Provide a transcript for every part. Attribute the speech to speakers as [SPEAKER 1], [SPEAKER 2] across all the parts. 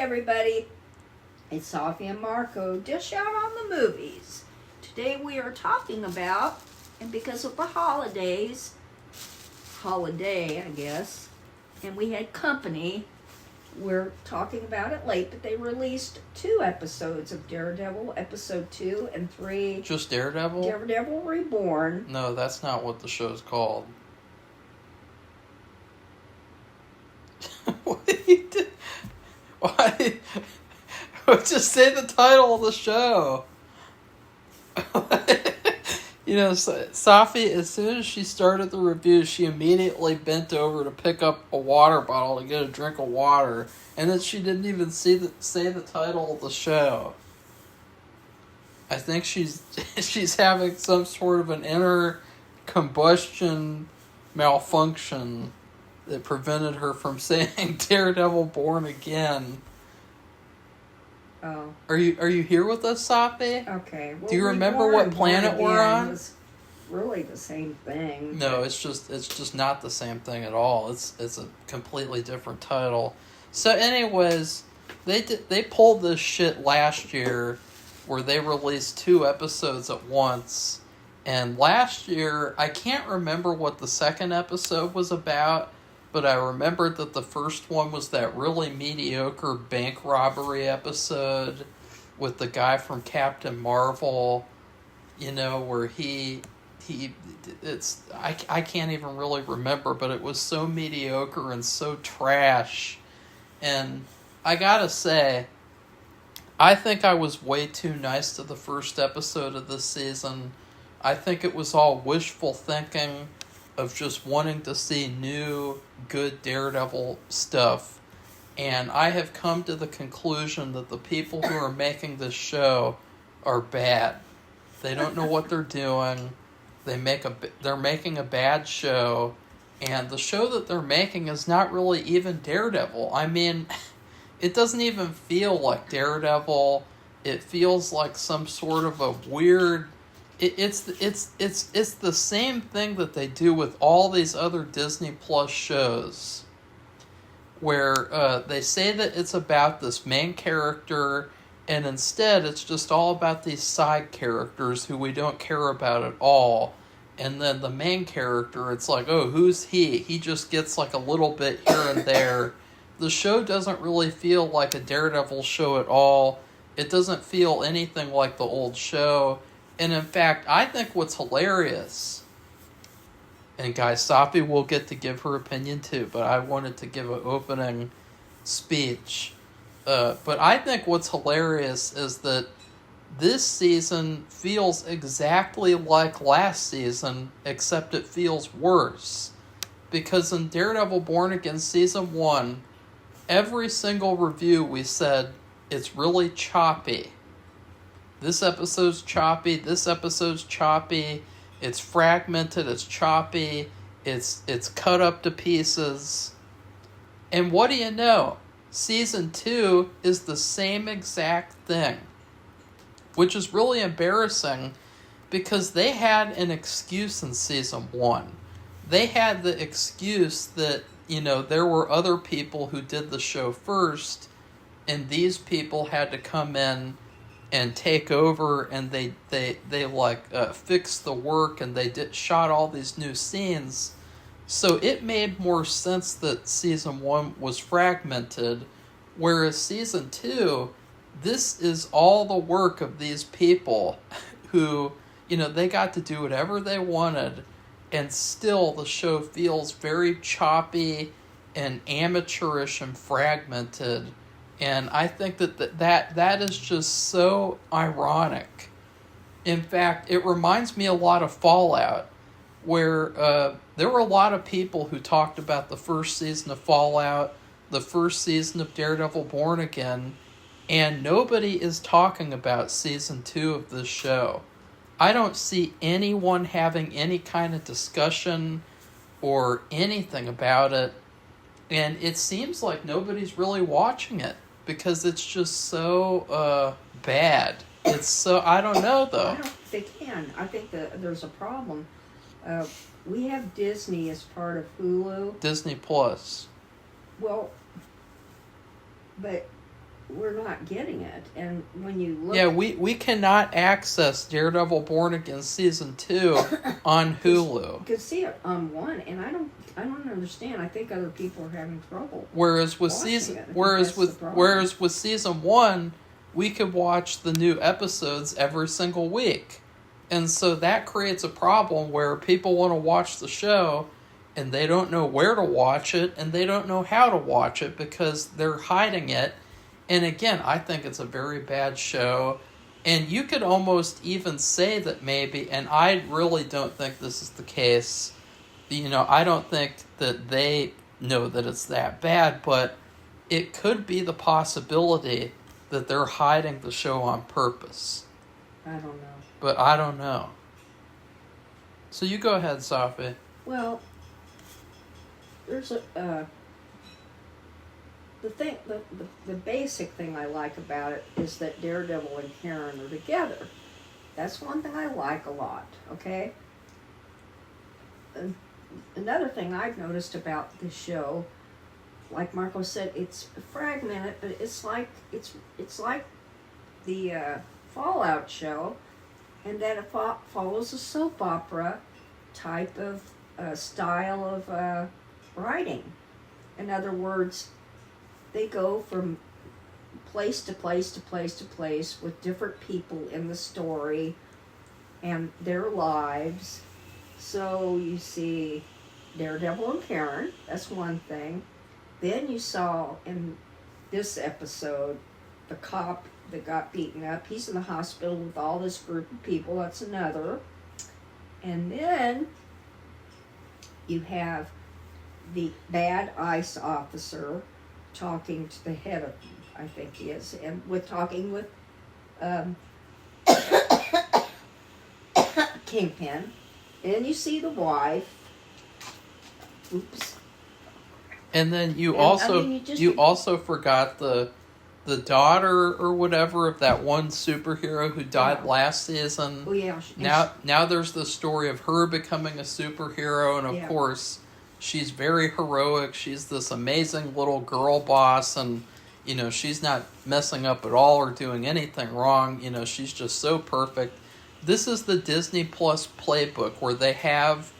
[SPEAKER 1] everybody. It's Safi and Marco, dish out on the movies. Today we are talking about, and because of the holiday, I guess, and we had company, we're talking about it late, but they released 2 episodes of Daredevil, episode 2 and 3.
[SPEAKER 2] Just Daredevil?
[SPEAKER 1] Daredevil Reborn.
[SPEAKER 2] No, that's not what the show's called. What did you do? Why? Just say the title of the show. You know, Safi, as soon as she started the review, she immediately bent over to pick up a water bottle to get a drink of water. And then she didn't even say the title of the show. I think she's having some sort of an inner combustion malfunction that prevented her from saying Daredevil Born Again.
[SPEAKER 1] Oh.
[SPEAKER 2] Are you here with us, Safi?
[SPEAKER 1] Okay. Well,
[SPEAKER 2] do you remember what planet we're on?
[SPEAKER 1] It's really the same thing.
[SPEAKER 2] No, it's just not the same thing at all. It's a completely different title. So, anyways, they pulled this shit last year, where they released 2 episodes at once. And last year, I can't remember what the second episode was about, but I remembered that the first one was that really mediocre bank robbery episode with the guy from Captain Marvel, you know, where I can't even really remember, but it was so mediocre and so trash. And I gotta say, I think I was way too nice to the first episode of this season. I think it was all wishful thinking of just wanting to see new, good Daredevil stuff. And I have come to the conclusion that the people who are making this show are bad. They don't know what they're doing. They're making a bad show. And the show that they're making is not really even Daredevil. I mean, it doesn't even feel like Daredevil. It feels like some sort of a weird... It's the same thing that they do with all these other Disney Plus shows, where they say that it's about this main character, and instead it's just all about these side characters who we don't care about at all. And then the main character, it's like, oh, who's he? He just gets like a little bit here and there. The show doesn't really feel like a Daredevil show at all. It doesn't feel anything like the old show. And in fact, I think what's hilarious, and guys, Safi will get to give her opinion too, but I wanted to give an opening speech. But I think what's hilarious is that this season feels exactly like last season, except it feels worse. Because in Daredevil Born Again Season 1, every single review we said, it's really choppy. This episode's choppy, this episode's choppy, it's fragmented, it's choppy, it's cut up to pieces. And what do you know? Season 2 is the same exact thing. Which is really embarrassing because they had an excuse in Season 1. They had the excuse that, you know, there were other people who did the show first, and these people had to come in and take over, and they fixed the work, and they shot all these new scenes. So it made more sense that Season 1 was fragmented, whereas Season 2, this is all the work of these people who, you know, they got to do whatever they wanted, and still the show feels very choppy and amateurish and fragmented. And I think that is just so ironic. In fact, it reminds me a lot of Fallout, where there were a lot of people who talked about the first season of Fallout, the first season of Daredevil Born Again, and nobody is talking about Season 2 of this show. I don't see anyone having any kind of discussion or anything about it, and it seems like nobody's really watching it. Because it's just so bad. It's so... I don't know, though.
[SPEAKER 1] I don't think they can. I think that there's a problem. We have Disney as part of Hulu.
[SPEAKER 2] Disney Plus.
[SPEAKER 1] Well, but we're not getting it. And when you look,
[SPEAKER 2] Yeah, we cannot access Daredevil Born Again season 2 on Hulu.
[SPEAKER 1] you can see it on one, and I don't understand. I think other people are having trouble.
[SPEAKER 2] Whereas with season 1, we could watch the new episodes every single week. And so that creates a problem where people want to watch the show and they don't know where to watch it and they don't know how to watch it because they're hiding it. And again, I think it's a very bad show. And you could almost even say that maybe, and I really don't think this is the case, I don't think that they know that it's that bad, but it could be the possibility that they're hiding the show on purpose.
[SPEAKER 1] I don't know.
[SPEAKER 2] But I don't know. So you go ahead, Safi.
[SPEAKER 1] Well, there's the basic thing I like about it is that Daredevil and Karen are together. That's one thing I like a lot, okay? Another thing I've noticed about the show, like Marco said, it's fragmented, but it's like the Fallout show, and that it follows a soap opera type of style of writing. In other words, they go from place to place to place to place with different people in the story and their lives. So you see Daredevil and Karen, that's one thing. Then you saw in this episode the cop that got beaten up. He's in the hospital with all this group of people. That's another. And then you have the bad ICE officer talking to the head of, I think he is, and talking with Kingpin. And you see the wife. Oops.
[SPEAKER 2] And then you also forgot the daughter or whatever of that one superhero who died last season.
[SPEAKER 1] Oh yeah.
[SPEAKER 2] Now there's the story of her becoming a superhero, and of course she's very heroic. She's this amazing little girl boss, and she's not messing up at all or doing anything wrong. She's just so perfect. This is the Disney Plus playbook where they have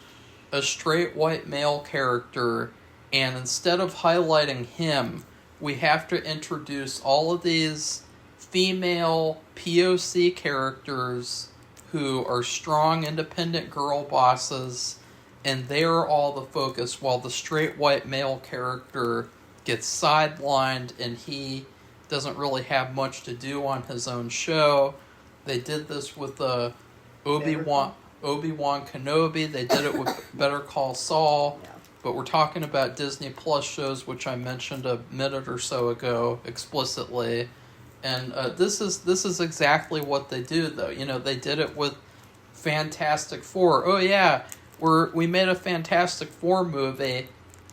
[SPEAKER 2] a straight white male character, and instead of highlighting him, we have to introduce all of these female POC characters who are strong, independent girl bosses, and they're all the focus, while the straight white male character gets sidelined and he doesn't really have much to do on his own show. They did this with Obi-Wan Kenobi. They did it with Better Call Saul.
[SPEAKER 1] Yeah.
[SPEAKER 2] But we're talking about Disney Plus shows, which I mentioned a minute or so ago explicitly. And this is exactly what they do, though. They did it with Fantastic Four. Oh yeah, we made a Fantastic Four movie,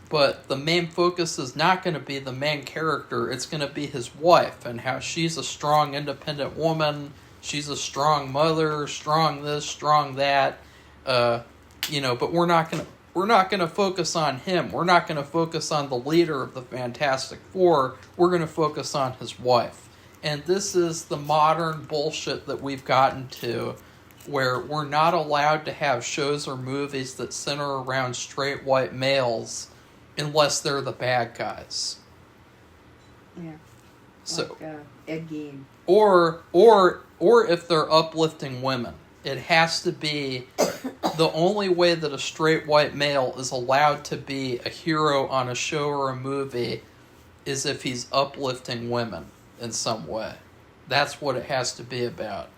[SPEAKER 2] but the main focus is not going to be the main character. It's going to be his wife and how she's a strong, independent woman. She's a strong mother, strong this, strong that. But we're not going to focus on him. We're not going to focus on the leader of the Fantastic Four. We're going to focus on his wife. And this is the modern bullshit that we've gotten to, where we're not allowed to have shows or movies that center around straight white males unless they're the bad guys.
[SPEAKER 1] Yeah.
[SPEAKER 2] So,
[SPEAKER 1] like Ed Gein.
[SPEAKER 2] Or if they're uplifting women. It has to be the only way that a straight white male is allowed to be a hero on a show or a movie is if he's uplifting women in some way. That's what it has to be about.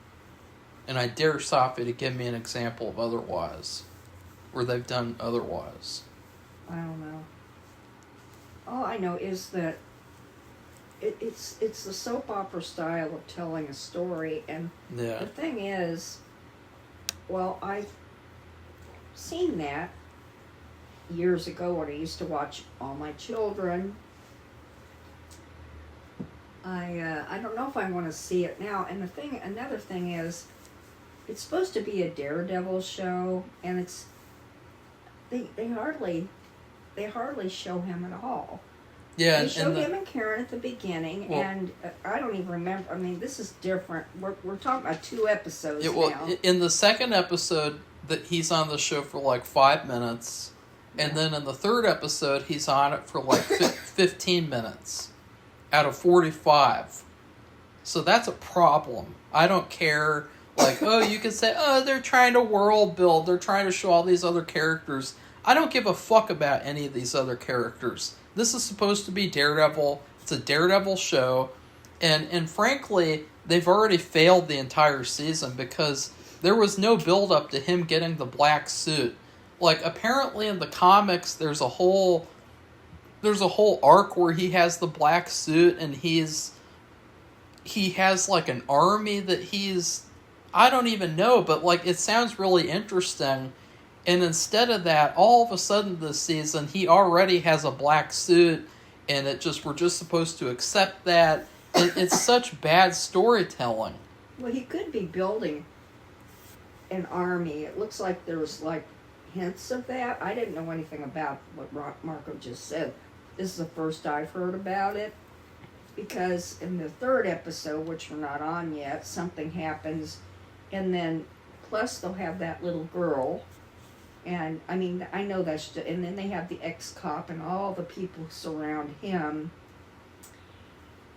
[SPEAKER 2] And I dare Safi to give me an example of otherwise, where they've done otherwise.
[SPEAKER 1] I don't know. All I know is that it's the soap opera style of telling a story, and the thing is, well, I've seen that years ago when I used to watch All My Children. I don't know if I want to see it now. And another thing is, it's supposed to be a Daredevil show, and they hardly show him at all.
[SPEAKER 2] Yeah,
[SPEAKER 1] They showed him and Karen at the beginning,
[SPEAKER 2] Well-
[SPEAKER 1] and I don't even remember. I mean, this is different. We're talking about 2 episodes
[SPEAKER 2] well,
[SPEAKER 1] now.
[SPEAKER 2] in the second episode, that he's on the show for like 5 minutes, and then in the third episode, he's on it for like 15 minutes out of 45. So that's a problem. I don't care. Like, oh, you can say, oh, they're trying to world build. They're trying to show all these other characters. I don't give a fuck about any of these other characters. This is supposed to be Daredevil. It's a Daredevil show. And frankly, they've already failed the entire season because there was no build up to him getting the black suit. Like, apparently in the comics, there's a whole arc where he has the black suit and he has like an army that I don't even know, but like it sounds really interesting. And instead of that, all of a sudden this season, he already has a black suit, and we're just supposed to accept that. It's such bad storytelling.
[SPEAKER 1] Well, he could be building an army. It looks like there's like hints of that. I didn't know anything about what Marco just said. This is the first I've heard about it. Because in the third episode, which we're not on yet, something happens, and then plus they'll have that little girl, and I mean I know that's and then they have the ex-cop and all the people who surround him,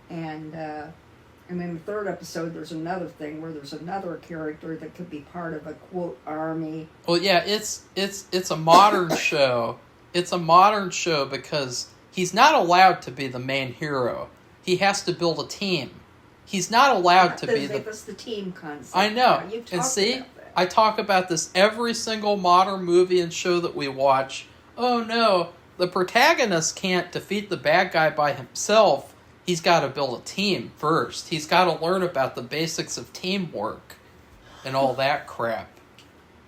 [SPEAKER 1] and then the third episode there's another thing where there's another character that could be part of a quote army.
[SPEAKER 2] Well, yeah, it's a modern show. It's a modern show because he's not allowed to be the main hero. He has to build a team. He's not allowed to be
[SPEAKER 1] That's the team concept.
[SPEAKER 2] I know.
[SPEAKER 1] You
[SPEAKER 2] And see,
[SPEAKER 1] about that.
[SPEAKER 2] I talk about this every single modern movie and show that we watch. Oh no, the protagonist can't defeat the bad guy by himself. He's got to build a team first. He's got to learn about the basics of teamwork and all that crap.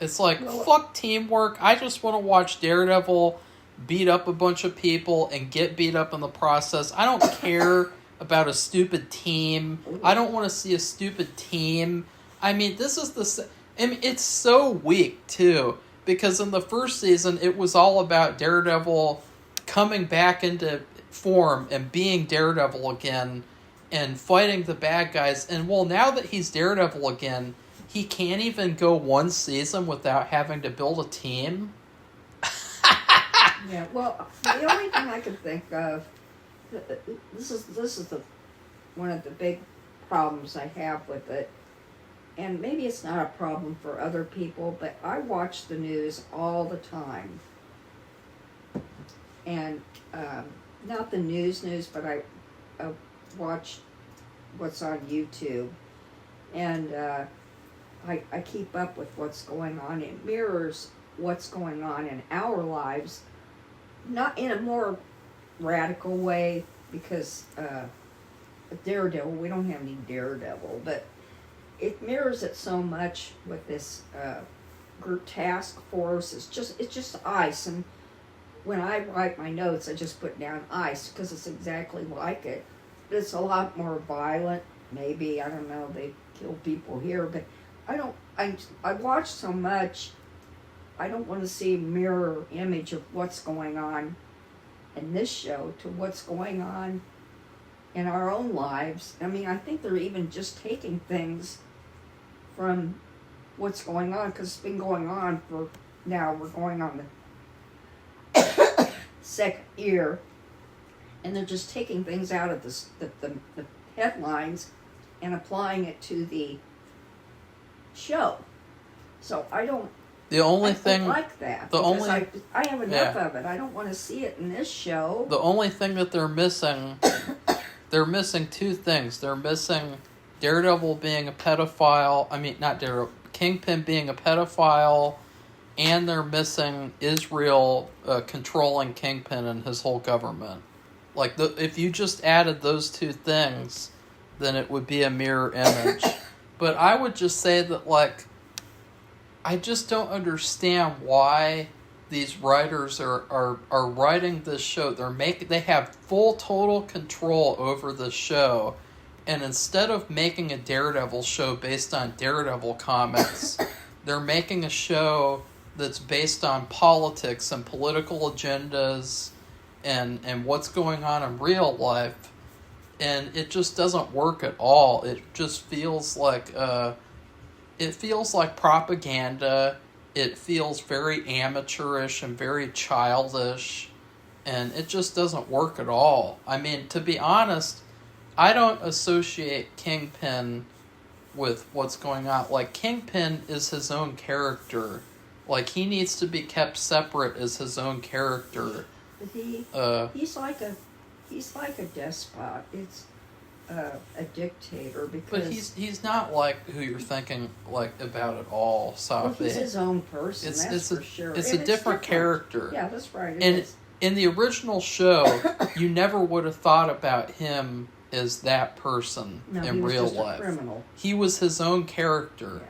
[SPEAKER 2] It's like, fuck teamwork. I just want to watch Daredevil beat up a bunch of people and get beat up in the process. I don't care about a stupid team. I don't want to see a stupid team. I mean, it's so weak, too. Because in the first season, it was all about Daredevil coming back into form and being Daredevil again and fighting the bad guys. And, well, now that he's Daredevil again, he can't even go one season without having to build a team.
[SPEAKER 1] Yeah, well, the only thing I can think of, this is one of the big problems I have with it, and maybe it's not a problem for other people, but I watch the news all the time, and not the news, but I watch what's on YouTube, and I keep up with what's going on. It mirrors what's going on in our lives, not in a more radical way, because Daredevil, we don't have any Daredevil, but it mirrors it so much with this group task force. It's just ICE, and when I write my notes, I just put down ICE because it's exactly like it. But it's a lot more violent. Maybe, I don't know, they kill people here, but I watch so much. I don't want to see a mirror image of what's going on in this show to what's going on in our own lives. I mean, I think they're even just taking things from what's going on, because it's been going on for, now we're going on the second year, and they're just taking things out of the headlines and applying it to the show. So I don't like that. I have enough of it. I don't want to see it in this show.
[SPEAKER 2] The only thing that they're missing, they're missing two things. They're missing Daredevil being a pedophile. I mean, not Daredevil, Kingpin being a pedophile, and they're missing Israel controlling Kingpin and his whole government. Like, if you just added those two things, then it would be a mirror image. But I would just say that, like, I just don't understand why these writers are writing this show. They have full total control over the show, and instead of making a Daredevil show based on Daredevil comics, they're making a show that's based on politics and political agendas and what's going on in real life, and it just doesn't work at all. It just feels like propaganda. It feels very amateurish and very childish, and it just doesn't work at all. I mean, to be honest, I don't associate Kingpin with what's going on. Like, Kingpin is his own character. Like, he needs to be kept separate as his own character.
[SPEAKER 1] But he's like a despot. It's a dictator because.
[SPEAKER 2] But he's not like who you're thinking like about at all, Safi.
[SPEAKER 1] Well, he's his own person. That's for sure.
[SPEAKER 2] It's a different character.
[SPEAKER 1] Yeah, that's right.
[SPEAKER 2] And in the original show, you never would have thought about him as that person in real life.
[SPEAKER 1] A criminal.
[SPEAKER 2] He was his own character.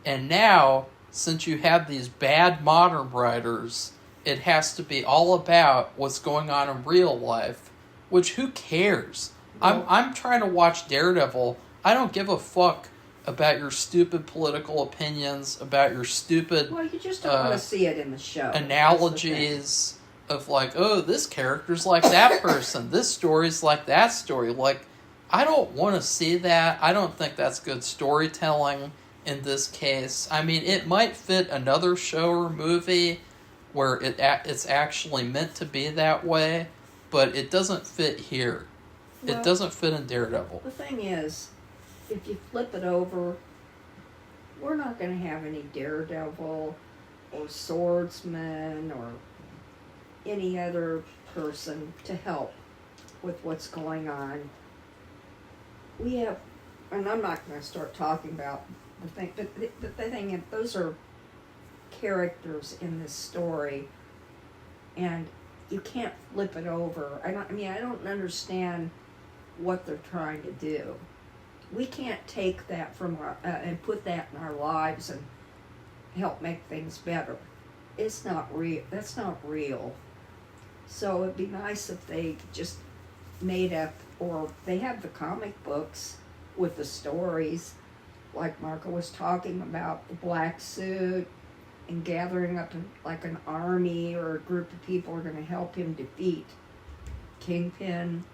[SPEAKER 1] Yeah.
[SPEAKER 2] And now, since you have these bad modern writers, it has to be all about what's going on in real life, which who cares?
[SPEAKER 1] Well,
[SPEAKER 2] I'm trying to watch Daredevil. I don't give a fuck about your stupid political opinions, about your stupid
[SPEAKER 1] well, you just don't want to see it in the show.
[SPEAKER 2] Analogies of like, oh, this character's like that person. This story's like that story. Like, I don't want to see that. I don't think that's good storytelling in this case. I mean, it might fit another show or movie where it's actually meant to be that way, but it doesn't fit here. Well, it doesn't fit in Daredevil.
[SPEAKER 1] The thing is, if you flip it over, we're not going to have any Daredevil or swordsman or any other person to help with what's going on. We have, and I'm not going to start talking about the thing, but the thing is, those are characters in this story, and you can't flip it over. I don't understand what they're trying to do. We can't take that from our and put that in our lives and help make things better. It's not real. That's not real. So it'd be nice if they just made up, or they have the comic books with the stories, like Marco was talking about, the black suit and gathering up like an army or a group of people are going to help him defeat Kingpin.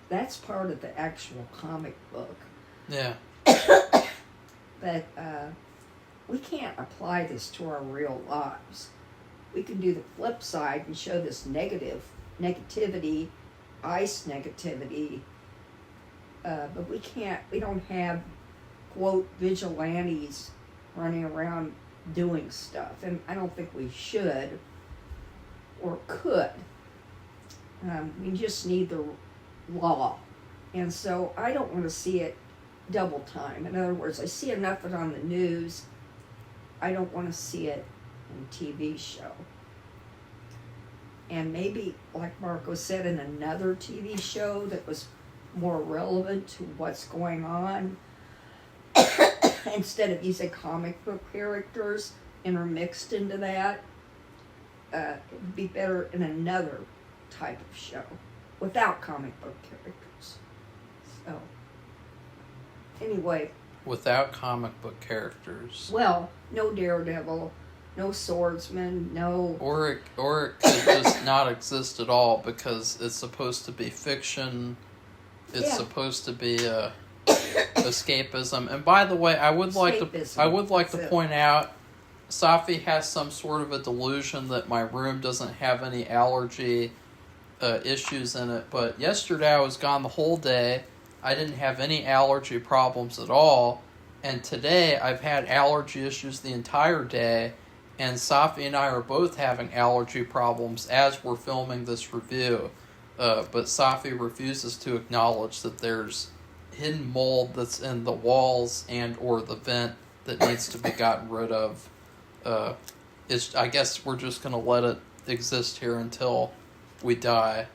[SPEAKER 1] That's part of the actual comic book.
[SPEAKER 2] Yeah.
[SPEAKER 1] But we can't apply this to our real lives. We can do the flip side and show this negativity, ice negativity, but we don't have, quote, vigilantes running around doing stuff. And I don't think we should or could. We just need the law. And so I don't want to see it double time. In other words, I see enough of it on the news. I don't want to see it in a TV show. And maybe, like Marco said, in another TV show that was more relevant to what's going on, instead of using comic book characters intermixed into that, it would be better in another type of show without comic book characters. So, anyway.
[SPEAKER 2] Without comic book characters.
[SPEAKER 1] Well, no Daredevil, no swordsman, no...
[SPEAKER 2] Or it could just not exist at all because it's supposed to be fiction. It's supposed to be escapism. And by the way, I would like to point out, Safi has some sort of a delusion that my room doesn't have any allergy issues in it. But yesterday I was gone the whole day. I didn't have any allergy problems at all. And today I've had allergy issues the entire day. And Safi and I are both having allergy problems as we're filming this review. But Safi refuses to acknowledge that there's hidden mold that's in the walls and or the vent that needs to be gotten rid of. I guess we're just going to let it exist here until we die.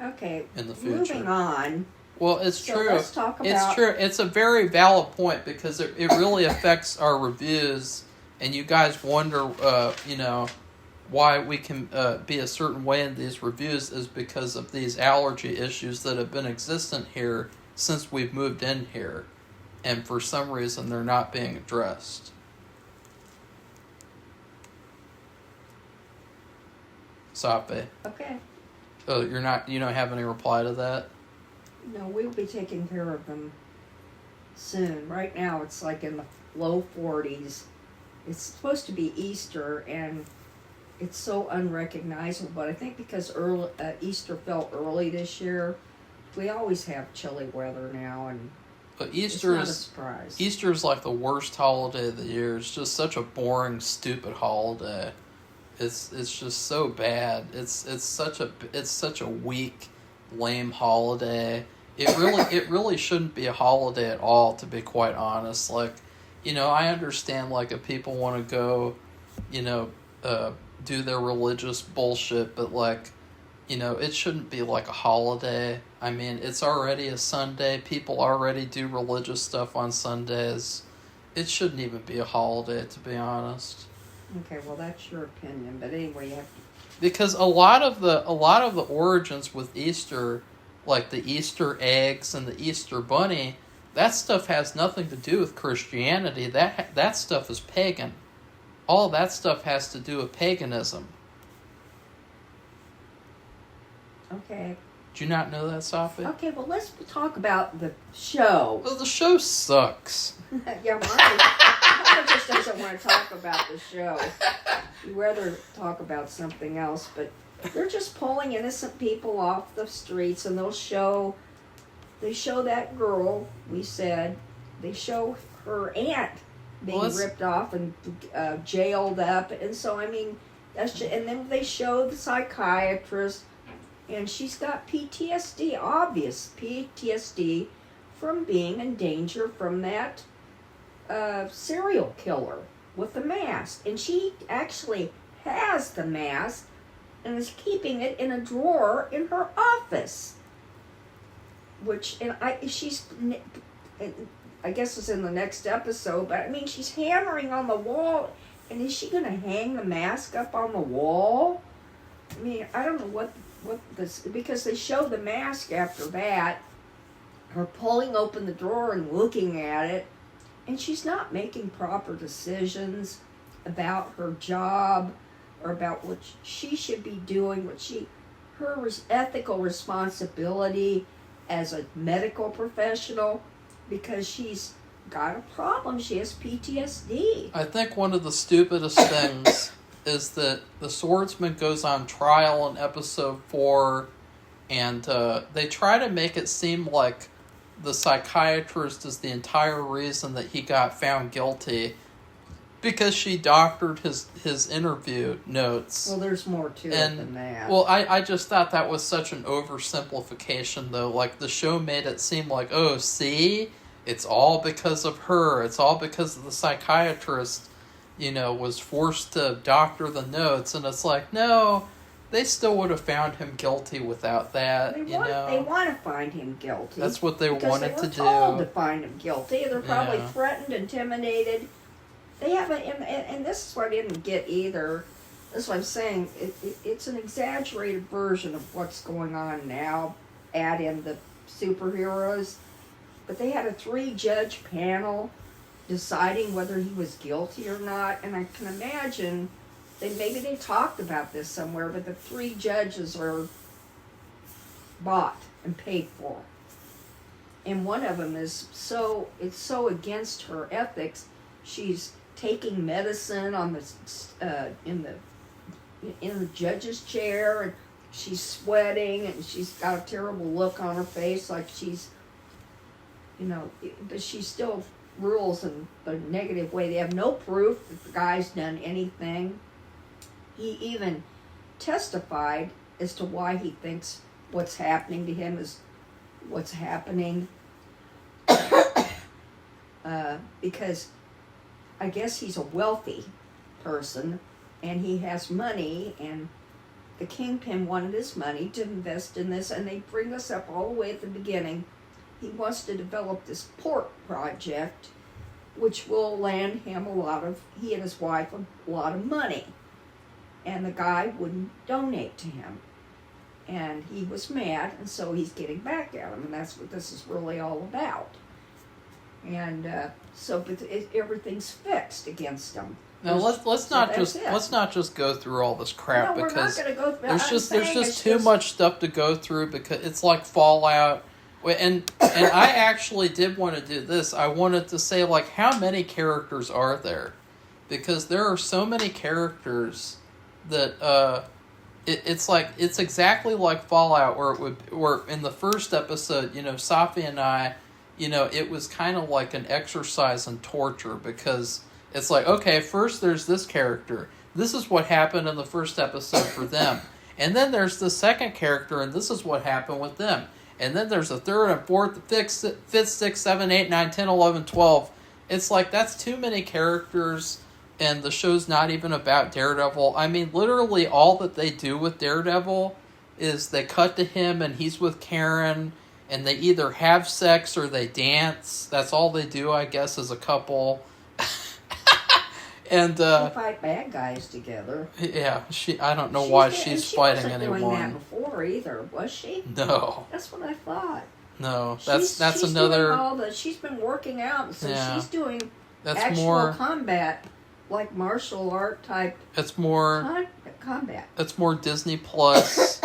[SPEAKER 1] Okay,
[SPEAKER 2] in the future.
[SPEAKER 1] Moving on.
[SPEAKER 2] Well, it's true.
[SPEAKER 1] Let's talk about...
[SPEAKER 2] It's true. It's a very valid point because it really affects our reviews, and you guys wonder, why we can be a certain way in these reviews is because of these allergy issues that have been existent here since we've moved in here, and for some reason they're not being addressed. Safi.
[SPEAKER 1] Okay.
[SPEAKER 2] Oh, you don't have any reply to that?
[SPEAKER 1] No, we'll be taking care of them soon. Right now it's like in the low 40s. It's supposed to be Easter, and it's so unrecognizable. But I think because Easter fell early this year, we always have chilly weather now, and
[SPEAKER 2] But
[SPEAKER 1] it's not a surprise.
[SPEAKER 2] Easter is like the worst holiday of the year. It's just such a boring, stupid holiday. It's just so bad. It's such a weak, lame holiday. It really shouldn't be a holiday at all, to be quite honest. Like, I understand like if people want to go, do their religious bullshit, but like, it shouldn't be like a holiday. I mean, it's already a Sunday. People already do religious stuff on Sundays. It shouldn't even be a holiday, to be honest.
[SPEAKER 1] Okay, well that's your opinion, but anyway, you have to...
[SPEAKER 2] Because a lot of the origins with Easter, like the Easter eggs and the Easter bunny, that stuff has nothing to do with Christianity. That stuff is pagan. All that stuff has to do with paganism.
[SPEAKER 1] Okay.
[SPEAKER 2] Did you not know that, Safi?
[SPEAKER 1] Okay, well let's talk about the show.
[SPEAKER 2] Well, the show sucks.
[SPEAKER 1] Yeah, Marco just doesn't want to talk about the show. He'd rather talk about something else, but they're just pulling innocent people off the streets, and they show that girl, we said, they show her aunt being ripped off and jailed up, and so, I mean, and then they show the psychiatrist, and she's got PTSD, obvious PTSD, from being in danger from that serial killer with the mask. And she actually has the mask and is keeping it in a drawer in her office. I guess it's in the next episode, but I mean, she's hammering on the wall, and is she going to hang the mask up on the wall? I mean, I don't know what this, because they show the mask after that, her pulling open the drawer and looking at it, and she's not making proper decisions about her job or about what she should be doing, her ethical responsibility as a medical professional, because she's got a problem. She has PTSD.
[SPEAKER 2] I think one of the stupidest things is that the swordsman goes on trial in episode 4, and they try to make it seem like the psychiatrist is the entire reason that he got found guilty, because she doctored his interview notes.
[SPEAKER 1] Well, there's more to it than that.
[SPEAKER 2] Well, I just thought that was such an oversimplification, though. Like, the show made it seem like, oh, see? It's all because of her. It's all because of the psychiatrist, was forced to doctor the notes. And it's like, no, they still would have found him guilty without that,
[SPEAKER 1] They want to find him guilty.
[SPEAKER 2] That's what they wanted to do.
[SPEAKER 1] Because they were told to find him guilty. They're probably threatened, intimidated. They haven't, and this is what I didn't get either. This is what I'm saying. It's an exaggerated version of what's going on now. Add in the superheroes. But they had a 3-judge panel deciding whether he was guilty or not. And I can imagine maybe they talked about this somewhere, but the 3 judges are bought and paid for. And one of them it's so against her ethics. She's taking medicine on in the judge's chair, and she's sweating, and she's got a terrible look on her face, like she's, but she still rules in a negative way. They have no proof that the guy's done anything. He even testified as to why he thinks what's happening to him is what's happening. Because I guess he's a wealthy person, and he has money, and the kingpin wanted his money to invest in this, and they bring us up all the way at the beginning. He wants to develop this port project, which will land him he and his wife, a lot of money. And the guy wouldn't donate to him. And he was mad, and so he's getting back at him, and that's what this is really all about. And but everything's fixed against him.
[SPEAKER 2] Now let's
[SPEAKER 1] So
[SPEAKER 2] not
[SPEAKER 1] that's
[SPEAKER 2] just
[SPEAKER 1] it.
[SPEAKER 2] let's not just go through all this crap
[SPEAKER 1] No, we're
[SPEAKER 2] because
[SPEAKER 1] not going to go through.
[SPEAKER 2] there's just too much stuff to go through because it's like Fallout. And I actually did want to do this. I wanted to say, like, how many characters are there? Because there are so many characters that it's like it's exactly like Fallout, where in the first episode, Safi and I, it was kind of like an exercise in torture because it's like, okay, first there's this character. This is what happened in the first episode for them. And then there's the second character, and this is what happened with them. And then there's a third and fourth, fifth, sixth, 7, 8, 9, 10, 11, 12. It's like, that's too many characters, and the show's not even about Daredevil. I mean, literally all that they do with Daredevil is they cut to him, and he's with Karen, and they either have sex or they dance. That's all they do, I guess, as a couple. And
[SPEAKER 1] They fight bad guys together.
[SPEAKER 2] yeah, I don't know why she's fighting anyone.
[SPEAKER 1] She wasn't doing that before either, was she?
[SPEAKER 2] No.
[SPEAKER 1] That's what I thought.
[SPEAKER 2] No, that's
[SPEAKER 1] she's
[SPEAKER 2] another.
[SPEAKER 1] Doing she's been working out, so
[SPEAKER 2] Yeah.
[SPEAKER 1] she's doing
[SPEAKER 2] That's
[SPEAKER 1] actual
[SPEAKER 2] more
[SPEAKER 1] combat, like martial art type
[SPEAKER 2] It's more
[SPEAKER 1] combat.
[SPEAKER 2] It's more Disney Plus,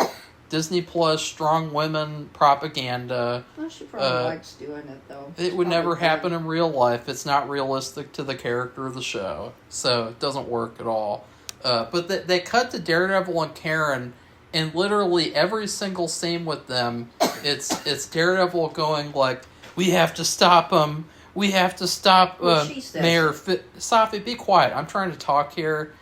[SPEAKER 2] Disney Plus strong women propaganda.
[SPEAKER 1] Well, she probably likes doing it though.
[SPEAKER 2] It would never happen in real life. It's not realistic to the character of the show, so it doesn't work at all. But they cut to Daredevil and Karen, and literally every single scene with them, it's Daredevil going like, "We have to stop him. We have to stop Mayor Safi, be quiet. I'm trying to talk here.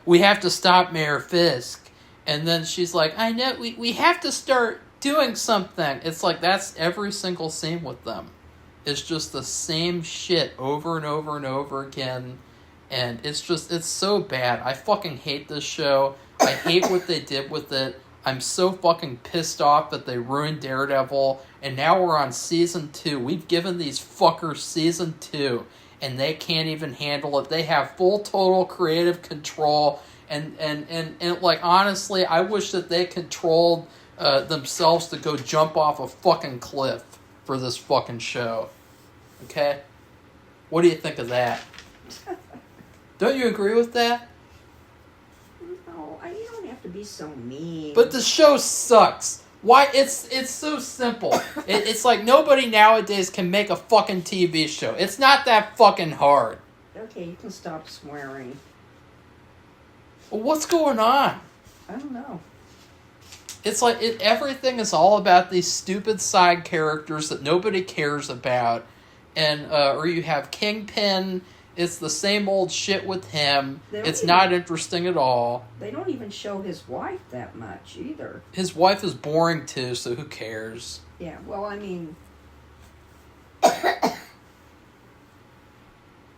[SPEAKER 2] We have to stop Mayor Fisk." And then she's like, "I know, we have to start doing something." It's like, that's every single scene with them. It's just the same shit over and over and over again. And it's so bad. I fucking hate this show. I hate what they did with it. I'm so fucking pissed off that they ruined Daredevil. And now we're on season 2. We've given these fuckers season 2. And they can't even handle it. They have full total creative control. And like, honestly, I wish that they controlled themselves to go jump off a fucking cliff for this fucking show. Okay? What do you think of that? Don't you agree with that?
[SPEAKER 1] No, you don't have to be so mean.
[SPEAKER 2] But the show sucks. Why? It's so simple. It's like nobody nowadays can make a fucking TV show. It's not that fucking hard.
[SPEAKER 1] Okay, you can stop swearing.
[SPEAKER 2] Well, what's going on?
[SPEAKER 1] I don't know.
[SPEAKER 2] It's like everything is all about these stupid side characters that nobody cares about, and or you have Kingpin. It's the same old shit with him. It's not interesting at all.
[SPEAKER 1] They don't even show his wife that much either.
[SPEAKER 2] His wife is boring too, so who cares?
[SPEAKER 1] Yeah, well, I mean,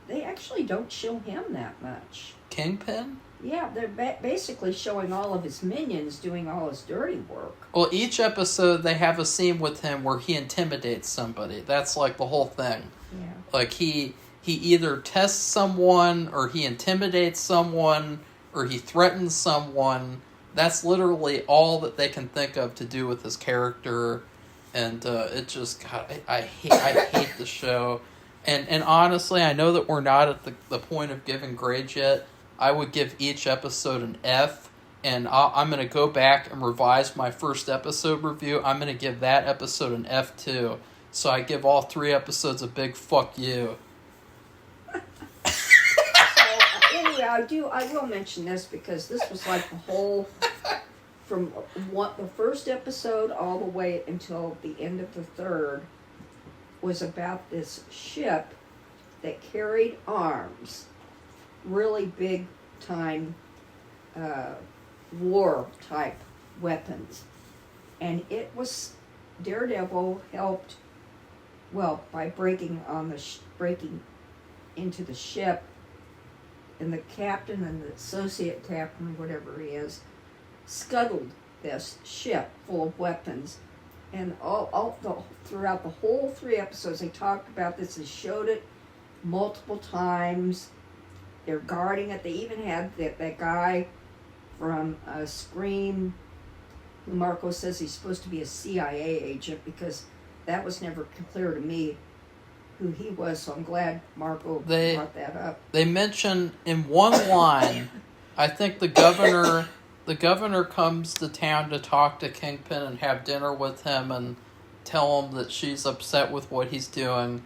[SPEAKER 1] they actually don't show him that much.
[SPEAKER 2] Kingpin?
[SPEAKER 1] Yeah, they're basically showing all of his minions doing all his dirty work.
[SPEAKER 2] Well, each episode they have a scene with him where he intimidates somebody. That's like the whole thing.
[SPEAKER 1] Yeah.
[SPEAKER 2] Like he either tests someone, or he intimidates someone, or he threatens someone. That's literally all that they can think of to do with his character. And it just, God, I hate the show. And honestly, I know that we're not at the point of giving grades yet. I would give each episode an F, and I'm going to go back and revise my first episode review. I'm going to give that episode an F too. So I give all 3 episodes a big fuck you.
[SPEAKER 1] Anyway, I will mention this because this was like the whole, from the first episode all the way until the end of the 3rd, was about this ship that carried arms. Really big time war type weapons. And it was, Daredevil helped, well, by breaking into the ship, and the captain and the associate captain, whatever he is, scuttled this ship full of weapons. And throughout the whole 3 episodes, they talked about this. They showed it multiple times. They're guarding it. They even had that guy from Scream, who Marco says he's supposed to be a CIA agent, because that was never clear to me who he was, so I'm glad Marco brought that up.
[SPEAKER 2] They mention in one line, I think the governor comes to town to talk to Kingpin and have dinner with him and tell him that she's upset with what he's doing.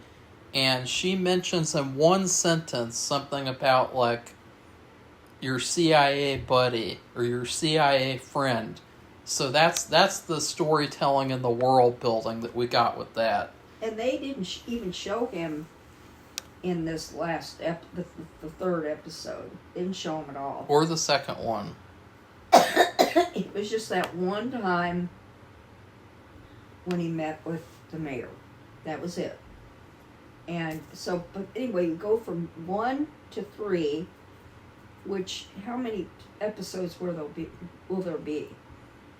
[SPEAKER 2] And she mentions in one sentence something about, like, your CIA buddy or your CIA friend. So that's the storytelling and the world building that we got with that.
[SPEAKER 1] And they didn't even show him in this last the third episode. They didn't show him at all.
[SPEAKER 2] Or the second one.
[SPEAKER 1] It was just that one time when he met with the mayor. That was it. And so, but anyway, you go from 1 to 3, which, how many episodes will there be?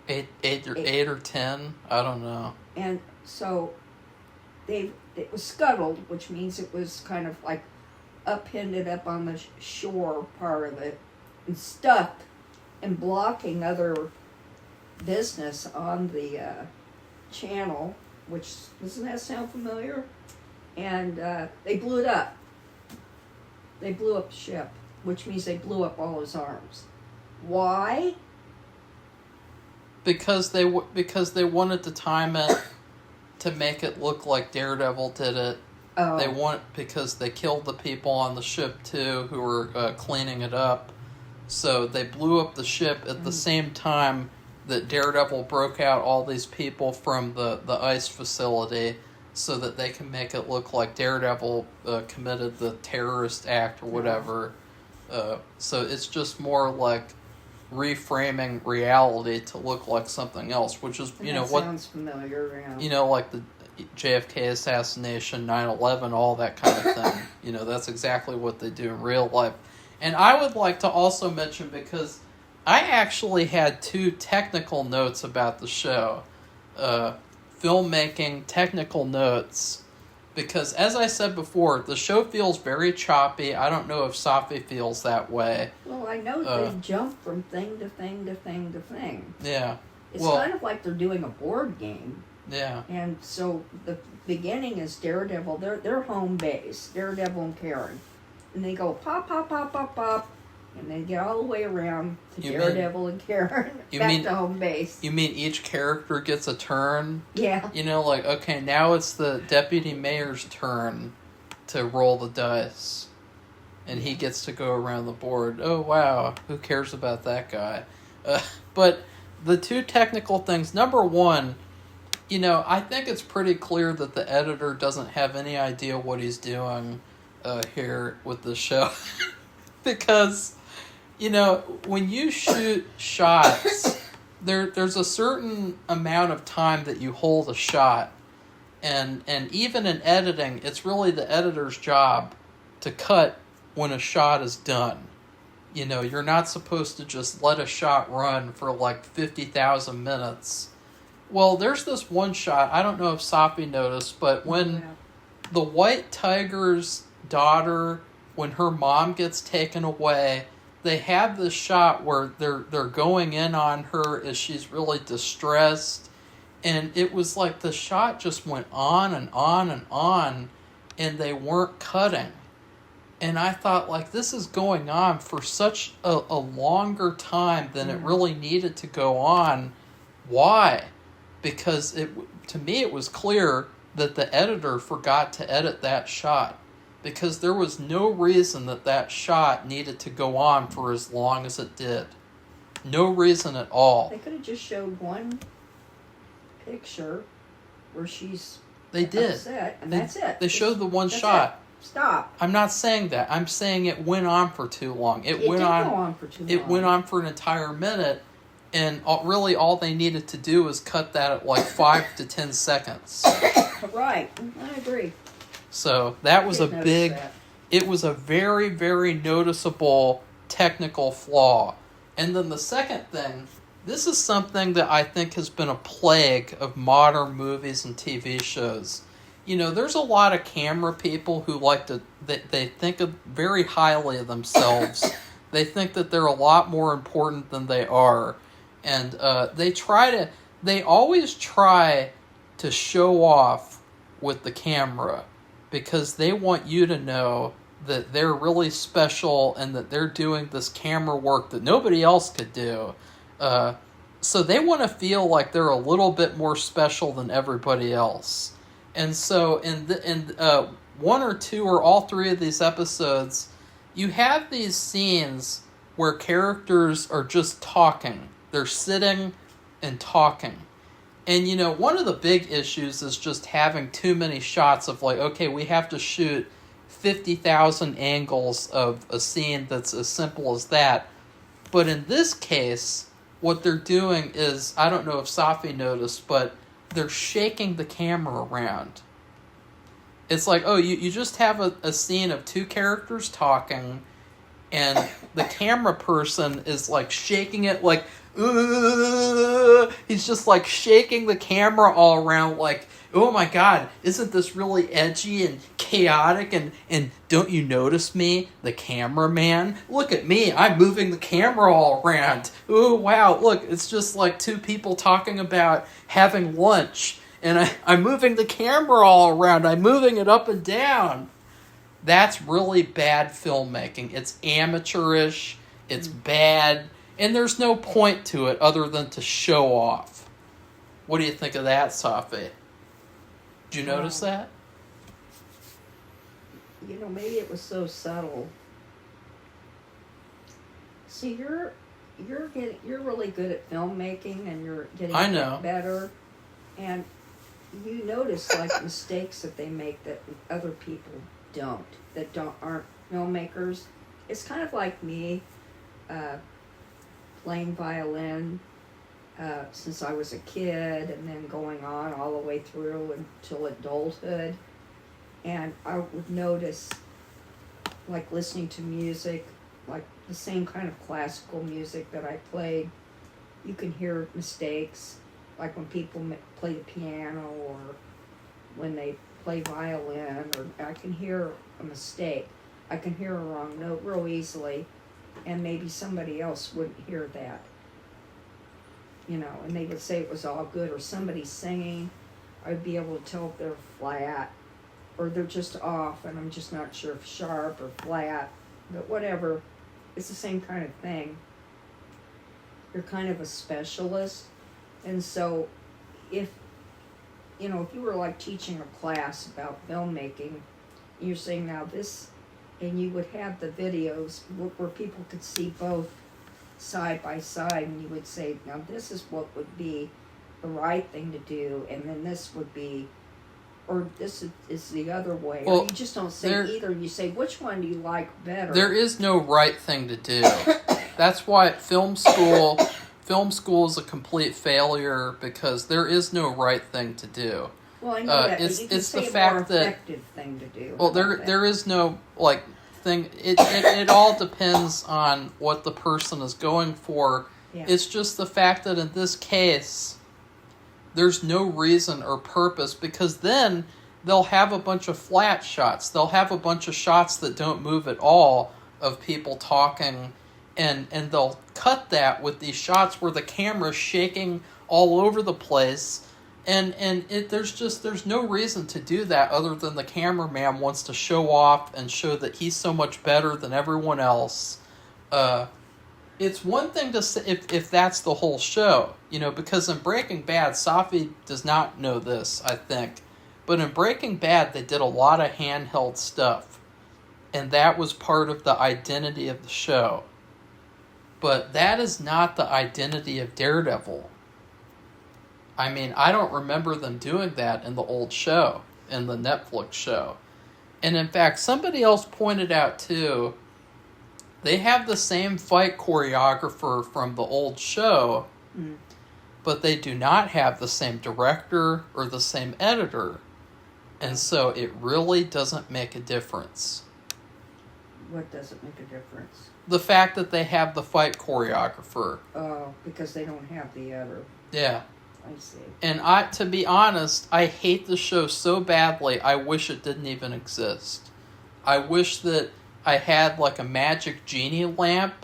[SPEAKER 2] Eight or 10? I don't know.
[SPEAKER 1] And so, it was scuttled, which means it was kind of like upended up on the shore part of it, and stuck and blocking other business on the channel, which, doesn't that sound familiar? And they blew it up. They blew up the ship, which means they blew up all his arms. Why?
[SPEAKER 2] Because they wanted to time it to make it look like Daredevil did it.
[SPEAKER 1] Oh.
[SPEAKER 2] Because they killed the people on the ship too who were cleaning it up. So they blew up the ship at the same time that Daredevil broke out all these people from the ice facility, so that they can make it look like Daredevil committed the terrorist act or whatever. So it's just more like reframing reality to look like something else, which is,
[SPEAKER 1] sounds familiar. Yeah.
[SPEAKER 2] Like the JFK assassination, 9/11, all that kind of thing. That's exactly what they do in real life. And I would like to also mention, because I actually had 2 technical notes about the show. Filmmaking technical notes, because as I said before, the show feels very choppy. I don't know if Safi feels that way.
[SPEAKER 1] Well, I know they jump from thing to thing to thing to thing.
[SPEAKER 2] Yeah.
[SPEAKER 1] It's kind of like they're doing a board game.
[SPEAKER 2] Yeah.
[SPEAKER 1] And so the beginning is Daredevil. They're home base, Daredevil and Karen. And they go pop, pop, pop, pop, pop. And they get all the way around to Daredevil and Karen, back to home base.
[SPEAKER 2] You mean each character gets a turn?
[SPEAKER 1] Yeah.
[SPEAKER 2] Like, okay, now it's the deputy mayor's turn to roll the dice. And he gets to go around the board. Oh, wow, who cares about that guy? But the 2 technical things, number 1, I think it's pretty clear that the editor doesn't have any idea what he's doing here with the show. Because... when you shoot shots, there's a certain amount of time that you hold a shot. And even in editing, it's really the editor's job to cut when a shot is done. You're not supposed to just let a shot run for like 50,000 minutes. Well, there's this one shot, I don't know if Safi noticed, but when the White Tiger's daughter, when her mom gets taken away, they have this shot where they're going in on her as she's really distressed, and it was like the shot just went on and on and on, and they weren't cutting. And I thought, like, this is going on for such a longer time than it really needed to go on. Why? Because to me it was clear that the editor forgot to edit that shot. Because there was no reason that shot needed to go on for as long as it did. No reason at all.
[SPEAKER 1] They could have just showed one picture where she's
[SPEAKER 2] upset,
[SPEAKER 1] and that's it.
[SPEAKER 2] They showed the one shot.
[SPEAKER 1] It. Stop.
[SPEAKER 2] I'm not saying that. I'm saying it went on for too long. It did go
[SPEAKER 1] on for too long.
[SPEAKER 2] It went on for an entire minute, and really all they needed to do was cut that at like 5 to 10 seconds.
[SPEAKER 1] Right. I agree.
[SPEAKER 2] So that was it was a very, very noticeable technical flaw. And then the second thing, this is something that I think has been a plague of modern movies and TV shows. There's a lot of camera people who they think very highly of themselves. They think that they're a lot more important than they are. And they always try to show off with the camera. because they want you to know that they're really special and that they're doing this camera work that nobody else could do. So they want to feel like they're a little bit more special than everybody else. And so in one or two or all three of these episodes, you have these scenes where characters are just talking. They're sitting and talking. And, you know, one of the big issues is just having too many shots of, like, okay, we have to shoot 50,000 angles of a scene that's as simple as that. But in this case, what they're doing is, I don't know if Safi noticed, but they're shaking the camera around. It's like, oh, you just have a scene of two characters talking, and the camera person is like shaking it like, he's just like shaking the camera all around like, oh my god, isn't this really edgy and chaotic, and don't you notice me, the cameraman? Look at me, I'm moving the camera all around. Oh wow, look, it's just like two people talking about having lunch, and I'm moving the camera all around, I'm moving it up and down. That's really bad filmmaking. It's amateurish, it's bad, and there's no point to it other than to show off. What do you think of that, Safi? Did you notice that?
[SPEAKER 1] You know, maybe it was so subtle. See, you're really good at filmmaking, and you're getting better. And you notice like mistakes that they make that other people aren't filmmakers. It's kind of like me playing violin since I was a kid, and then going on all the way through until adulthood. And I would notice, like listening to music, like the same kind of classical music that I played, you can hear mistakes, like when people play the piano or when they play violin, or I can hear a mistake. I can hear a wrong note real easily, and maybe somebody else wouldn't hear that. You know, and they would say it was all good, or somebody's singing, I'd be able to tell if they're flat, or they're just off, and I'm just not sure if sharp or flat, but whatever, it's the same kind of thing. You're kind of a specialist, and so if you were like teaching a class about filmmaking, you're saying now this, and you would have the videos where people could see both side by side, and you would say, now this is what would be the right thing to do, and then this would be, or this is the other way. Well, or you just don't say either. You say, which one do you like better?
[SPEAKER 2] There is no right thing to do. That's why film school is a complete failure, because there is no right thing to do.
[SPEAKER 1] Well, I know that, but you can say a more effective thing to do.
[SPEAKER 2] Well, there is no like thing. It all depends on what the person is going for. Yeah. It's just the fact that in this case, there's no reason or purpose, because then they'll have a bunch of flat shots. They'll have a bunch of shots that don't move at all of people talking, and they'll cut that with these shots where the camera's shaking all over the place. And there's no reason to do that other than the cameraman wants to show off and show that he's so much better than everyone else. It's one thing to say if that's the whole show, because in Breaking Bad, Safi does not know this, I think, but in Breaking Bad they did a lot of handheld stuff, and that was part of the identity of the show. But that is not the identity of Daredevil. I mean, I don't remember them doing that in the old show, in the Netflix show. And in fact, somebody else pointed out too, they have the same fight choreographer from the old show, but they do not have the same director or the same editor. And so it really doesn't make a difference.
[SPEAKER 1] What doesn't make a difference?
[SPEAKER 2] The fact that they have the fight choreographer.
[SPEAKER 1] Oh, because they don't have the other.
[SPEAKER 2] Yeah.
[SPEAKER 1] I see.
[SPEAKER 2] And to be honest, I hate the show so badly, I wish it didn't even exist. I wish that I had like a magic genie lamp,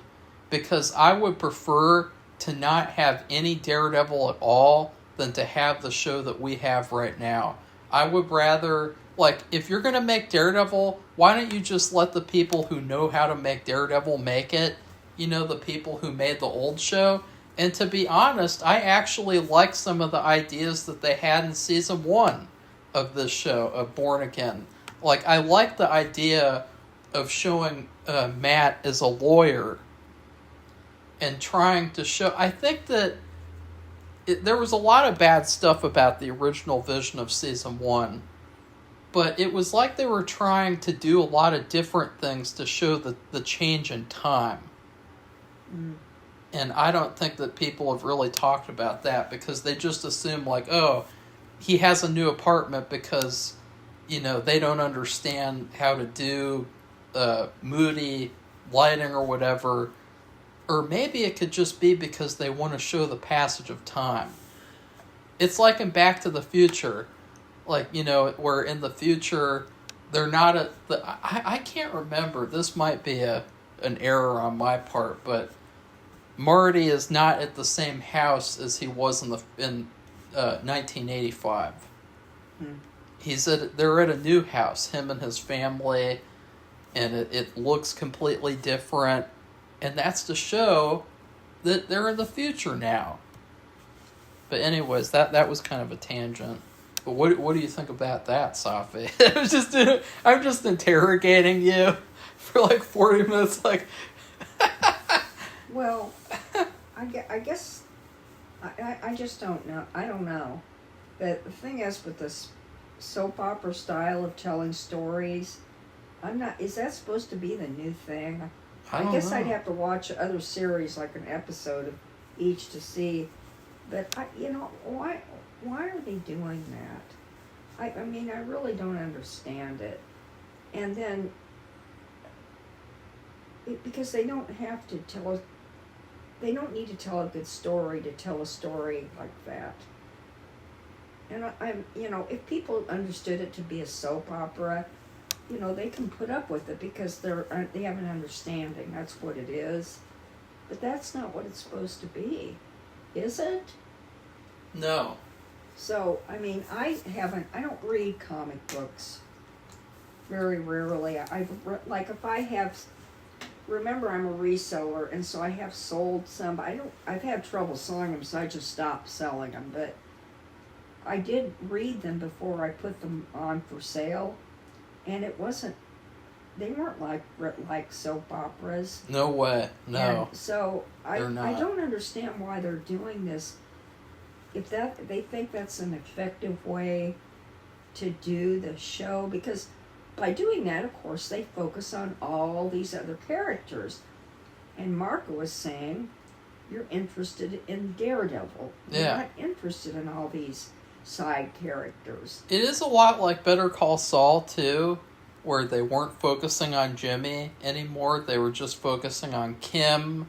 [SPEAKER 2] because I would prefer to not have any Daredevil at all than to have the show that we have right now. I would rather Like, if you're going to make Daredevil, why don't you just let the people who know how to make Daredevil make it? You know, the people who made the old show. And to be honest, I actually like some of the ideas that they had in season 1 of this show, of Born Again. Like, I like the idea of showing Matt as a lawyer and trying to show... I think that there was a lot of bad stuff about the original vision of season 1, but it was like they were trying to do a lot of different things to show the change in time.
[SPEAKER 1] Mm.
[SPEAKER 2] And I don't think that people have really talked about that, because they just assume, like, oh, he has a new apartment because, you know, they don't understand how to do moody lighting or whatever. Or maybe it could just be because they want to show the passage of time. It's like in Back to the Future. Like, you know, where in the future, they're not at the... I can't remember. This might be an error on my part, but Marty is not at the same house as he was in 1985. They're at a new house, him and his family, and it looks completely different. And that's to show that they're in the future now. But anyways, that was kind of a tangent. But what do you think about that, Safi? I'm just interrogating you for like 40 minutes. Like,
[SPEAKER 1] well, I guess I just don't know. I don't know. But the thing is, with this soap opera style of telling stories, is that supposed to be the new thing? I guess I'd have to watch other series, like an episode of each, to see. But why are they doing that? I mean, I really don't understand it. And then, because they don't have to they don't need to tell a good story to tell a story like that. And if people understood it to be a soap opera, they can put up with it because they have an understanding. That's what it is. But that's not what it's supposed to be, is it?
[SPEAKER 2] No.
[SPEAKER 1] So, I mean, I don't read comic books very rarely. Remember, I'm a reseller, and so I have sold some. I've had trouble selling them, so I just stopped selling them. But I did read them before I put them on for sale. And they weren't like soap operas.
[SPEAKER 2] No way, no.
[SPEAKER 1] And so I don't understand why they're doing this. If they think that's an effective way to do the show, because by doing that, of course, they focus on all these other characters. And Marco was saying, you're interested in Daredevil. You're not interested in all these side characters.
[SPEAKER 2] It is a lot like Better Call Saul too, where they weren't focusing on Jimmy anymore. They were just focusing on Kim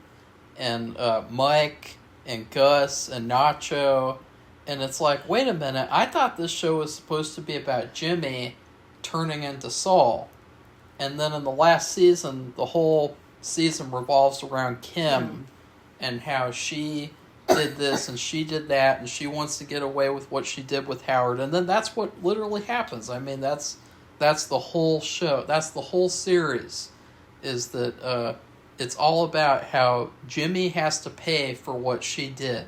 [SPEAKER 2] and Mike and Gus and Nacho. And it's like, wait a minute, I thought this show was supposed to be about Jimmy turning into Saul. And then in the last season, the whole season revolves around Kim and how she did this and she did that and she wants to get away with what she did with Howard. And then that's what literally happens. I mean, that's the whole show. That's the whole series, is that it's all about how Jimmy has to pay for what she did.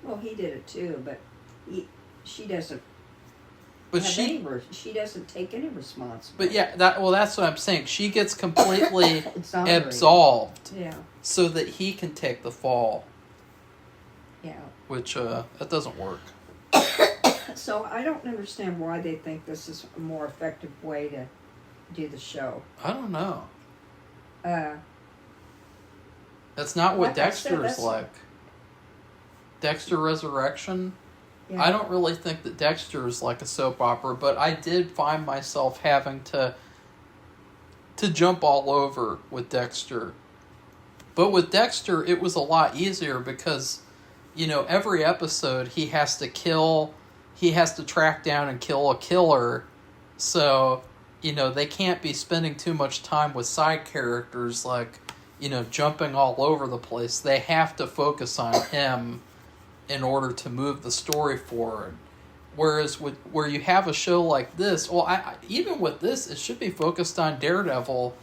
[SPEAKER 1] Well, he did it too, but she doesn't.
[SPEAKER 2] But
[SPEAKER 1] she doesn't take any responsibility.
[SPEAKER 2] But yeah, that's what I'm saying. She gets completely absolved, so that he can take the fall.
[SPEAKER 1] Yeah.
[SPEAKER 2] Which that doesn't work.
[SPEAKER 1] So I don't understand why they think this is a more effective way to do the show.
[SPEAKER 2] I don't know. That's not what Dexter is like. Dexter Resurrection. Yeah. I don't really think that Dexter is like a soap opera, but I did find myself having to jump all over with Dexter. But with Dexter, it was a lot easier because, every episode he has to track down and kill a killer. So, they can't be spending too much time with side characters like, jumping all over the place. They have to focus on him in order to move the story forward. Whereas where you have a show like this, well, even with this, it should be focused on Daredevil,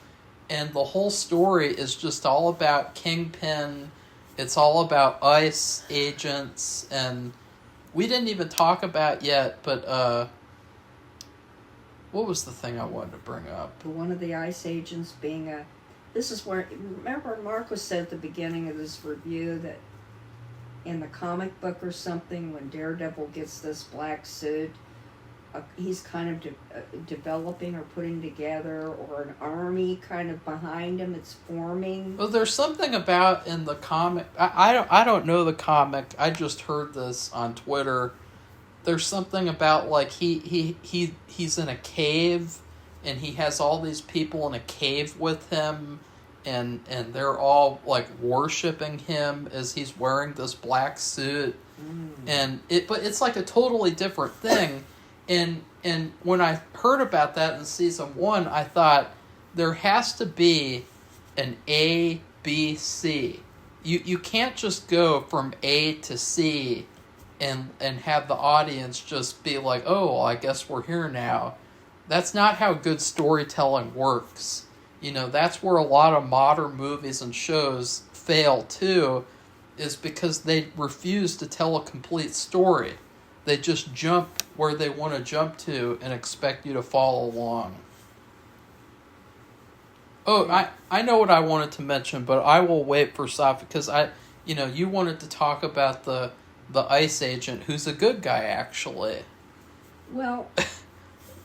[SPEAKER 2] and the whole story is just all about Kingpin. It's all about ICE agents, and we didn't even talk about yet, but what was the thing I wanted to bring up?
[SPEAKER 1] One of the ICE agents being a... This is where... Remember Marco said at the beginning of this review that in the comic book or something, when Daredevil gets this black suit, he's kind of developing or putting together, or an army kind of behind him. It's forming.
[SPEAKER 2] Well, there's something about in the comic. I don't know the comic. I just heard this on Twitter. There's something about like he's in a cave, and he has all these people in a cave with him, and they're all like worshiping him as he's wearing this black suit, but it's like a totally different thing. And when I heard about that in season 1, I thought there has to be an A, B, C. You can't just go from A to C and have the audience just be like, oh, well, I guess we're here now. That's not how good storytelling works. You know, that's where a lot of modern movies and shows fail too, is because they refuse to tell a complete story. They just jump where they want to jump to and expect you to follow along. Oh, I know what I wanted to mention, but I will wait for Safi, because you wanted to talk about the ICE agent, who's a good guy, actually.
[SPEAKER 1] Well,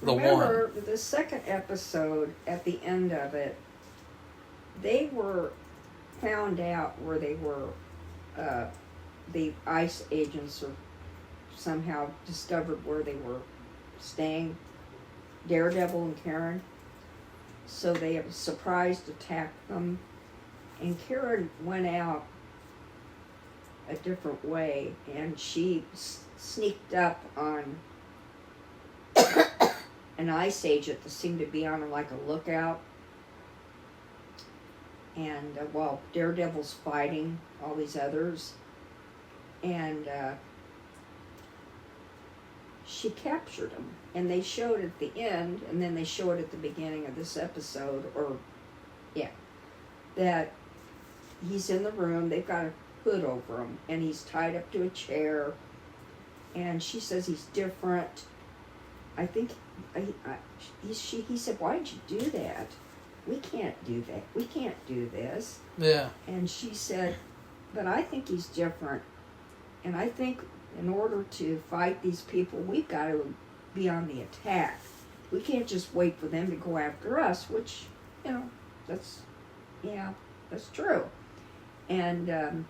[SPEAKER 1] remember the second episode, at the end of it, they were found out where they were, the ICE agents are somehow discovered where they were staying, Daredevil and Karen. So they have a surprise attack them, and Karen went out a different way, and she sneaked up on an ICE agent that seemed to be on like a lookout. And while Daredevil's fighting all these others, and she captured him, and they showed at the end, and then they show it at the beginning of this episode, that he's in the room, they've got a hood over him, and he's tied up to a chair, and she says he's different. I think, he said, why'd you do that? We can't do that. We can't do this.
[SPEAKER 2] Yeah.
[SPEAKER 1] And she said, but I think he's different, and I think in order to fight these people, we've got to be on the attack. We can't just wait for them to go after us, which, that's true. And,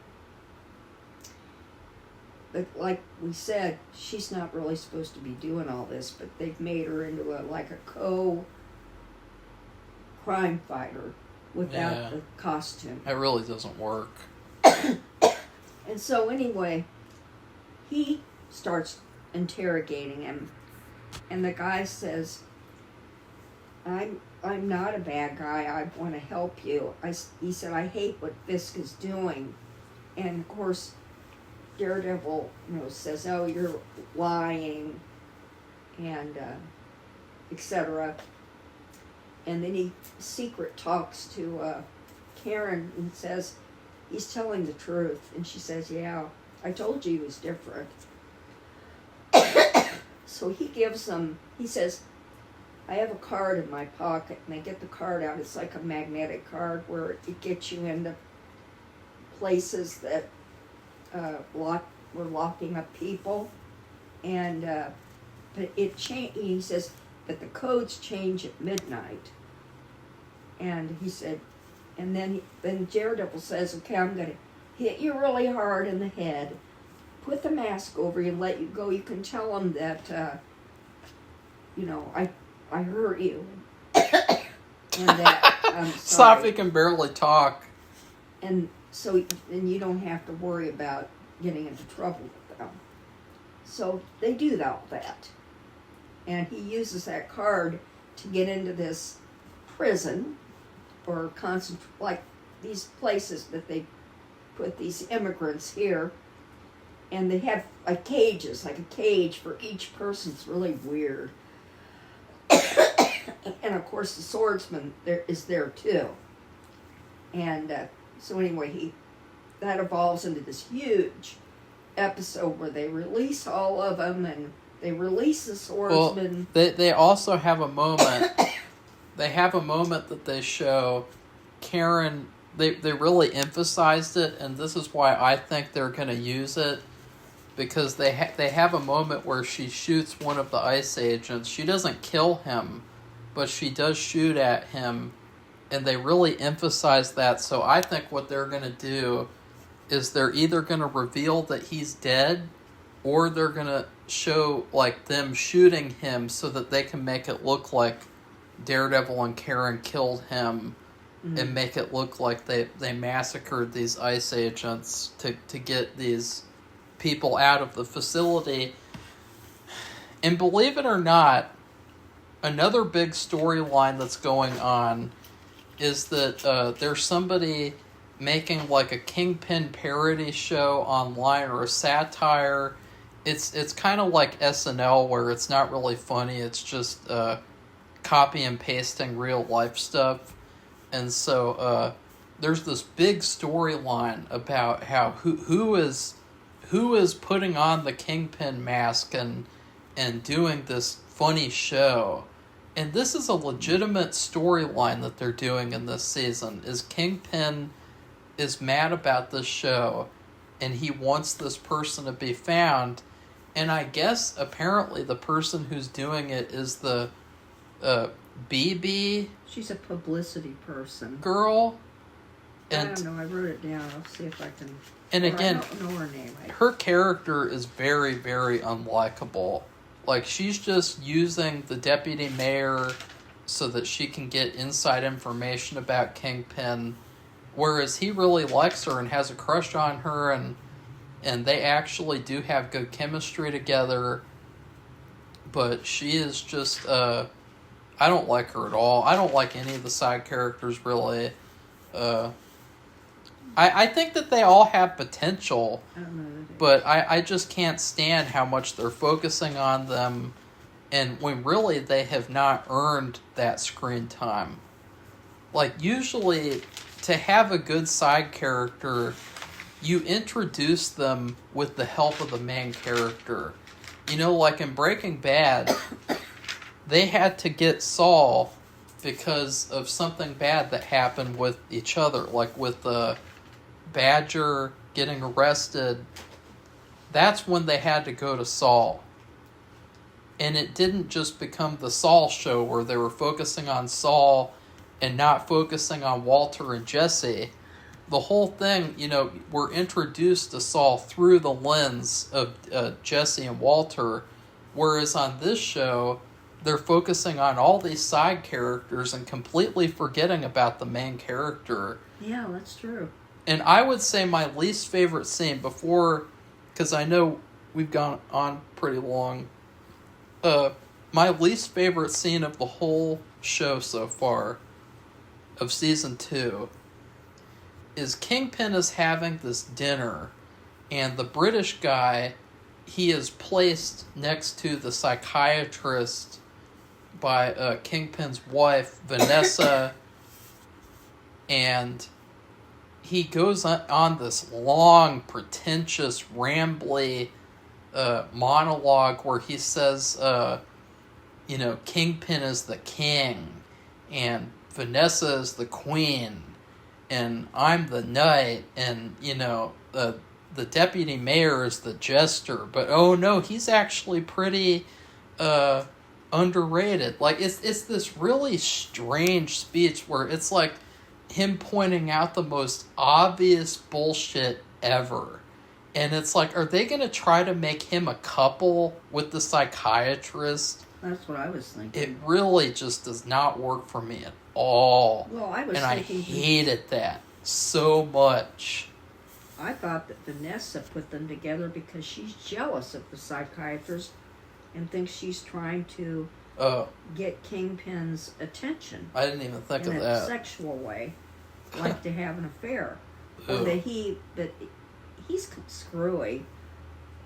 [SPEAKER 1] but like we said, she's not really supposed to be doing all this, but they've made her into a crime fighter without the costume.
[SPEAKER 2] It really doesn't work.
[SPEAKER 1] And so anyway, he starts interrogating him, and the guy says, I'm not a bad guy, I want to help you. He said, I hate what Fisk is doing. And of course, Daredevil says, oh, you're lying, and etc. And then he secret talks to Karen and says, he's telling the truth. And she says, yeah, I told you he was different. So he gives them, he says, I have a card in my pocket. And they get the card out. It's like a magnetic card where it gets you into places that were locking up people. And but it changed. He says, but the codes change at midnight. And he said, and then Daredevil says, okay, I'm going to hit you really hard in the head, put the mask over you and let you go. You can tell them that, I hurt you. And that I'm sorry.
[SPEAKER 2] Safi can barely talk.
[SPEAKER 1] And so then you don't have to worry about getting into trouble with them. So they do all that. And he uses that card to get into this prison, or like these places that they put these immigrants here. and they have like cages, like a cage for each person. It's really weird. And of course, the swordsman is there too. And so anyway, that evolves into this huge episode where they release all of them, and they release the swordsman.
[SPEAKER 2] Well, they also have a moment. They have a moment that they show Karen. They really emphasized it, and this is why I think they're going to use it, because they have a moment where she shoots one of the ICE agents. She doesn't kill him, but she does shoot at him, and they really emphasize that. So I think what they're going to do is they're either going to reveal that he's dead, or they're going to show like them shooting him so that they can make it look like Daredevil and Karen killed him, and make it look like they massacred these ICE agents to get these people out of the facility. And believe it or not, another big storyline that's going on is that there's somebody making like a Kingpin parody show online, or a satire. It's kind of like SNL, where it's not really funny, it's just copy and pasting real life stuff. And so there's this big storyline about how who is putting on the Kingpin mask and doing this funny show. And this is a legitimate storyline that they're doing in this season. Is Kingpin is mad about this show, and he wants this person to be found. And I guess apparently the person who's doing it is the BB.
[SPEAKER 1] She's a publicity person.
[SPEAKER 2] Girl. And
[SPEAKER 1] I don't know. I wrote it down. I'll see if I can.
[SPEAKER 2] And again,
[SPEAKER 1] I don't know her name.
[SPEAKER 2] Her character is very, very unlikable. Like, she's just using the deputy mayor so that she can get inside information about Kingpin, whereas he really likes her and has a crush on her, and they actually do have good chemistry together. But she is just, I don't like her at all. I don't like any of the side characters, really. I think that they all have potential, but I just can't stand how much they're focusing on them, and when really they have not earned that screen time. Like, usually, to have a good side character, you introduce them with the help of the main character. You know, like in Breaking Bad, they had to get Saul because of something bad that happened with each other, like with Badger getting arrested. That's when they had to go to Saul. And it didn't just become the Saul show where they were focusing on Saul and not focusing on Walter and Jesse. The whole thing, you know, we're introduced to Saul through the lens of Jesse and Walter, whereas on this show, they're focusing on all these side characters and completely forgetting about the main character.
[SPEAKER 1] Yeah, that's true.
[SPEAKER 2] And I would say my least favorite scene before, because I know we've gone on pretty long, my least favorite scene of the whole show so far, of season 2, is Kingpin is having this dinner, and the British guy, he is placed next to the psychiatrist by Kingpin's wife, Vanessa, and he goes on this long, pretentious, rambly monologue where he says, you know, Kingpin is the king, and Vanessa is the queen, and I'm the knight, and, you know, the deputy mayor is the jester, but oh no, he's actually pretty underrated. Like, it's this really strange speech where it's like him pointing out the most obvious bullshit ever. And it's like, are they going to try to make him a couple with the psychiatrist?
[SPEAKER 1] That's what I was thinking.
[SPEAKER 2] It really just does not work for me at all.
[SPEAKER 1] Well, I was
[SPEAKER 2] and
[SPEAKER 1] thinking...
[SPEAKER 2] I hated that so much.
[SPEAKER 1] I thought that Vanessa put them together because she's jealous of the psychiatrist and thinks she's trying to get Kingpin's attention.
[SPEAKER 2] I didn't even think of that.
[SPEAKER 1] In a sexual way, like to have an affair. Or that he's screwy,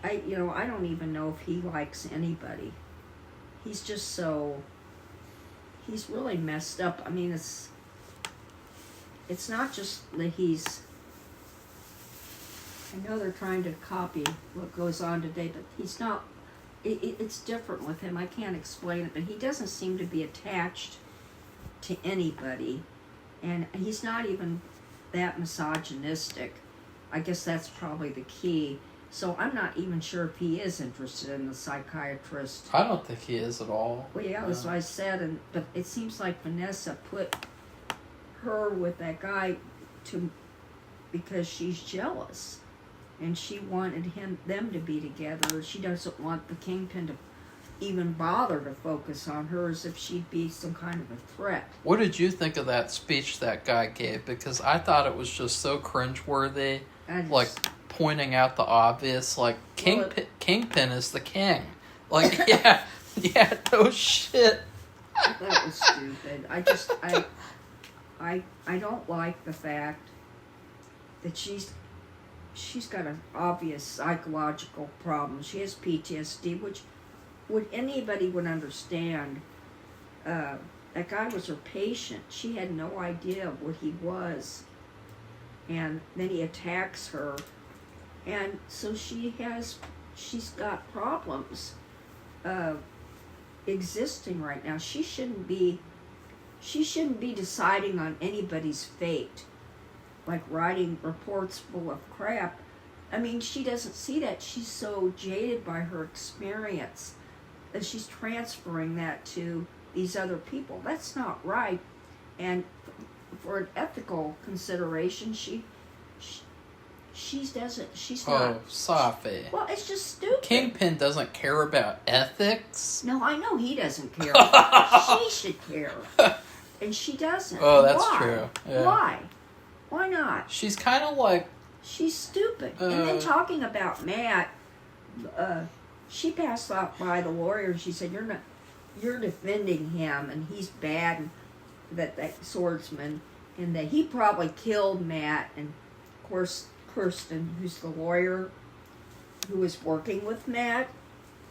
[SPEAKER 1] I don't even know if he likes anybody. He's just so, he's really messed up. I mean, it's not just that he's, I know they're trying to copy what goes on today, but he's not, it's different with him. I can't explain it, but he doesn't seem to be attached to anybody. And he's not even that misogynistic. I guess that's probably the key. So I'm not even sure if he is interested in the psychiatrist.
[SPEAKER 2] I don't think he is at all.
[SPEAKER 1] Well, yeah, that's what I said. But it seems like Vanessa put her with that guy because she's jealous. And she wanted them to be together. She doesn't want the Kingpin to even bother to focus on her as if she'd be some kind of a threat.
[SPEAKER 2] What did you think of that speech that guy gave? Because I thought it was just so cringeworthy. Like, pointing out the obvious, like, Kingpin is the king. Like, yeah, no shit.
[SPEAKER 1] That was stupid. I don't like the fact that she's got an obvious psychological problem. She has PTSD, which anybody would understand. That guy was her patient. She had no idea what he was. And then he attacks her. And so she's got problems existing right now. She shouldn't be deciding on anybody's fate, like writing reports full of crap. I mean, she doesn't see that. She's so jaded by her experience that she's transferring that to these other people. That's not right. And for an ethical consideration, she's not.
[SPEAKER 2] Oh, Safi.
[SPEAKER 1] Well, it's just stupid.
[SPEAKER 2] Kingpin doesn't care about ethics.
[SPEAKER 1] No, I know he doesn't care. She should care, and she doesn't.
[SPEAKER 2] Oh, that's
[SPEAKER 1] Why?
[SPEAKER 2] true. Yeah.
[SPEAKER 1] Why? Why not?
[SPEAKER 2] She's kind of like.
[SPEAKER 1] She's stupid. And then talking about Matt, she passed out by the lawyer. And she said, "You're defending him, and he's bad, and that swordsman, and that he probably killed Matt." And of course, Kirsten, who's the lawyer who was working with Matt,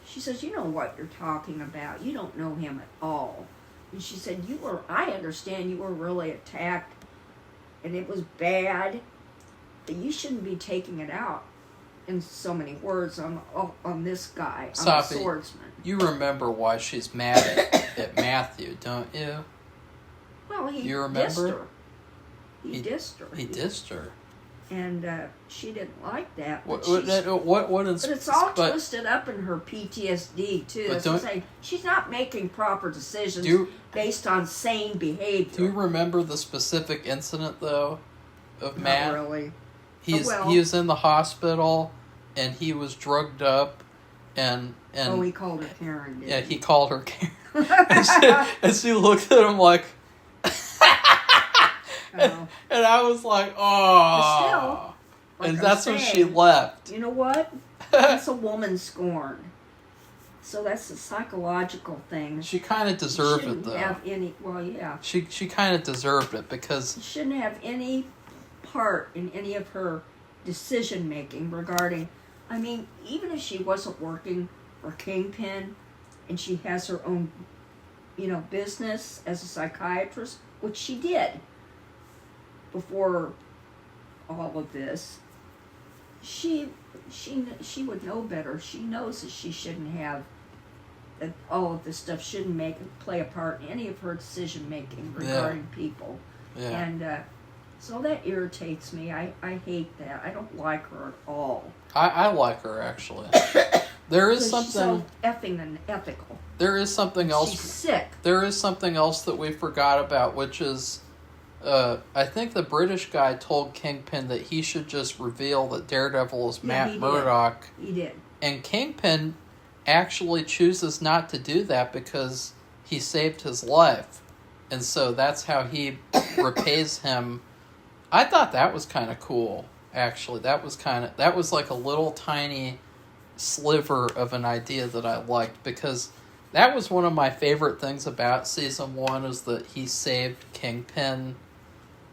[SPEAKER 1] she says, "You know what you're talking about. You don't know him at all." And she said, I understand you were really attacked, and it was bad, but you shouldn't be taking it out in so many words on this guy, on the swordsman.
[SPEAKER 2] You remember why she's mad at Matthew, don't you?
[SPEAKER 1] Well, he dissed her. He dissed her.
[SPEAKER 2] He dissed her.
[SPEAKER 1] And she didn't like that. But
[SPEAKER 2] it's
[SPEAKER 1] all twisted up in her PTSD, too. That's what I'm saying. She's not making proper decisions based on sane behavior.
[SPEAKER 2] Do you remember the specific incident, though, of Matt?
[SPEAKER 1] Not really.
[SPEAKER 2] He was in the hospital, and he was drugged up, and
[SPEAKER 1] he called her Karen, didn't he?
[SPEAKER 2] Yeah, he called her Karen. and she looked at him like... And I was like, oh. And that's when she left.
[SPEAKER 1] You know what? That's a woman scorned. So that's a psychological thing.
[SPEAKER 2] She kind of deserved it, though. She kind of deserved it because...
[SPEAKER 1] She shouldn't have any part in any of her decision-making regarding... I mean, even if she wasn't working for Kingpin and she has her own, business as a psychiatrist, which she did before all of this, she would know better. She knows that she shouldn't have that. All of this stuff shouldn't play a part in any of her decision making regarding people. Yeah. And so that irritates me. I hate that. I don't like her at all.
[SPEAKER 2] I like her, actually. There is something...
[SPEAKER 1] She's so effing unethical.
[SPEAKER 2] There is something else...
[SPEAKER 1] She's sick.
[SPEAKER 2] There is something else that we forgot about, which is... I think the British guy told Kingpin that he should just reveal that Daredevil is Matt Murdock.
[SPEAKER 1] He did.
[SPEAKER 2] And Kingpin actually chooses not to do that because he saved his life. And so that's how he repays him. I thought that was kind of cool, actually. That was like a little tiny sliver of an idea that I liked, because that was one of my favorite things about season 1 is that he saved Kingpin.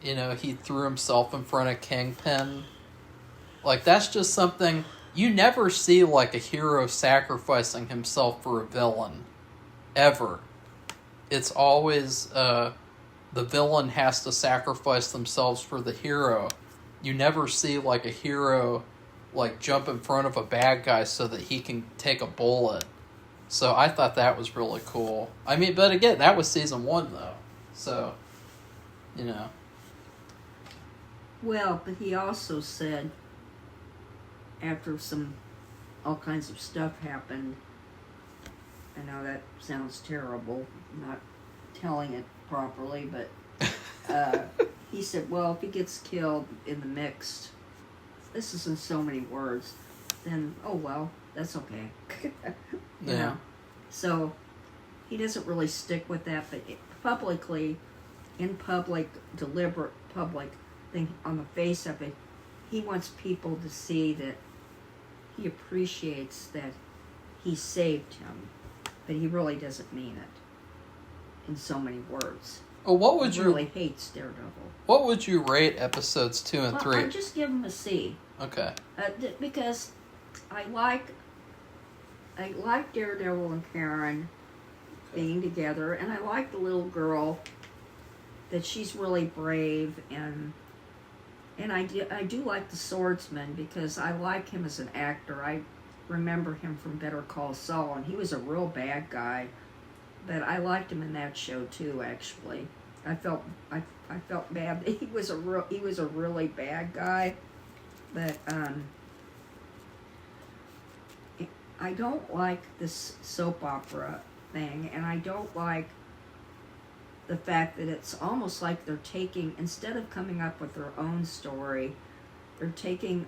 [SPEAKER 2] He threw himself in front of Kingpin. Like, that's just something you never see like a hero sacrificing himself for a villain, ever. It's always the villain has to sacrifice themselves for the hero. You never see like a hero like jump in front of a bad guy so that he can take a bullet. So I thought that was really cool. I mean, but again, that was season 1 though. So, you know.
[SPEAKER 1] Well, but he also said, after all kinds of stuff happened, I know that sounds terrible, not telling it properly, but he said, well, if he gets killed in the mix, this is in so many words, then, oh well, that's okay. You know? So, he doesn't really stick with that, but publicly, in public, deliberate public thing, on the face of it, he wants people to see that he appreciates that he saved him, but he really doesn't mean it in so many words.
[SPEAKER 2] Oh, what would
[SPEAKER 1] he
[SPEAKER 2] you
[SPEAKER 1] really hates Daredevil?
[SPEAKER 2] What would you rate episodes 2 and 3?
[SPEAKER 1] I'd just give him a C.
[SPEAKER 2] Okay.
[SPEAKER 1] Because I like Daredevil and Karen being together, and I like the little girl, that she's really brave, and I do like the swordsman, because I like him as an actor. I remember him from Better Call Saul, and he was a real bad guy, but I liked him in that show too. Actually, I felt bad that he was a really bad guy, but I don't like this soap opera thing, and I don't like the fact that it's almost like they're taking, instead of coming up with their own story, they're taking